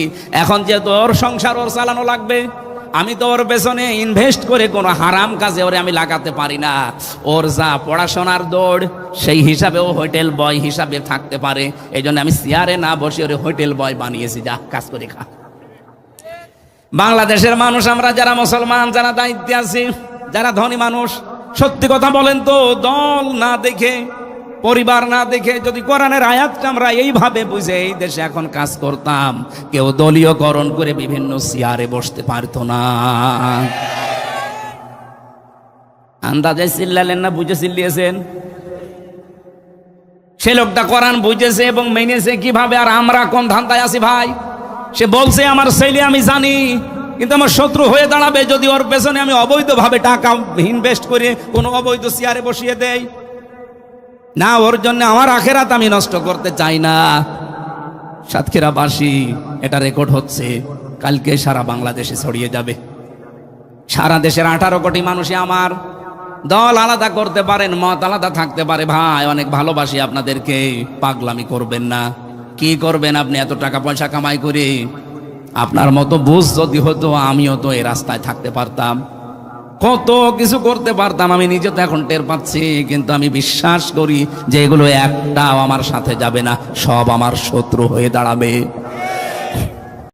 Speaker 13: এখন যেহেতু ওর সংসার ওর চালানো লাগবে, আমি তো ওর পেছনে ইনভেস্ট করে কোনো হারাম কাজে ওরে আমি লাগাতে পারি না। ওর যা পড়াশোনার দৌড়, সেই হিসাবে ও হোটেল বয় হিসাবে থাকতে পারে। এই জন্য আমি চেয়ারে না বসে ওরে হোটেল বয় বানিয়েছি, যা কাজ করে খা। বাংলাদেশের মানুষ আমরা যারা মুসলমান, যারা দায়িত্বে আছি, যারা ধনী মানুষ, সত্যি কথা বলেন তো, দল না দেখে, পরিবার না দেখে যদি কোরআনের আয়াতটা আমরা এইভাবে বুঝে এই দেশে এখন কাজ করতাম, কেউ দলীয়করণ করে বিভিন্ন চেয়ারে বসতে পারতো না। আন্দাজে চিল্লালেন না, বুঝে চিল্লিয়েছেন? সে লোকটা কোরআন বুঝেছে এবং মেনেছে কিভাবে, আর আমরা কোন ধান্দায় আছি ভাই? সে বলছে আমার ছেলে আমি জানি, কিন্তু আমার শত্রু হয়ে দাঁড়াবে যদি ওর পেছনে আমি অবৈধভাবে টাকা ইনভেস্ট করে কোনো অবৈধ চেয়ারে বসিয়ে দেই। না, ওর জন্য আমার আখেরাত আমি নষ্ট করতে চাই না। সাতক্ষীরাবাসী, এটা রেকর্ড হচ্ছে, কালকে সারা বাংলাদেশে ছড়িয়ে যাবে। সারা দেশের 18 কোটি মানুষই আমার। দল আলাদা করতে পারেন, মত আলাদা থাকতে পারে, ভাই অনেক ভালোবাসি আপনাদেরকে, পাগলামি করবেন না। কি করবেন আপনি এত টাকা পয়সা কামাই করে? আপনার মতো বুঝ যদি হতো, আমিও তো এই রাস্তায় থাকতে পারতাম, কত কিছু করতে পারতাম। আমি নিজে তো এখন টের পাচ্ছি, কিন্তু আমি বিশ্বাস করি যে এগুলো একটাও আমার সাথে যাবে না, সব আমার শত্রু হয়ে দাঁড়াবে।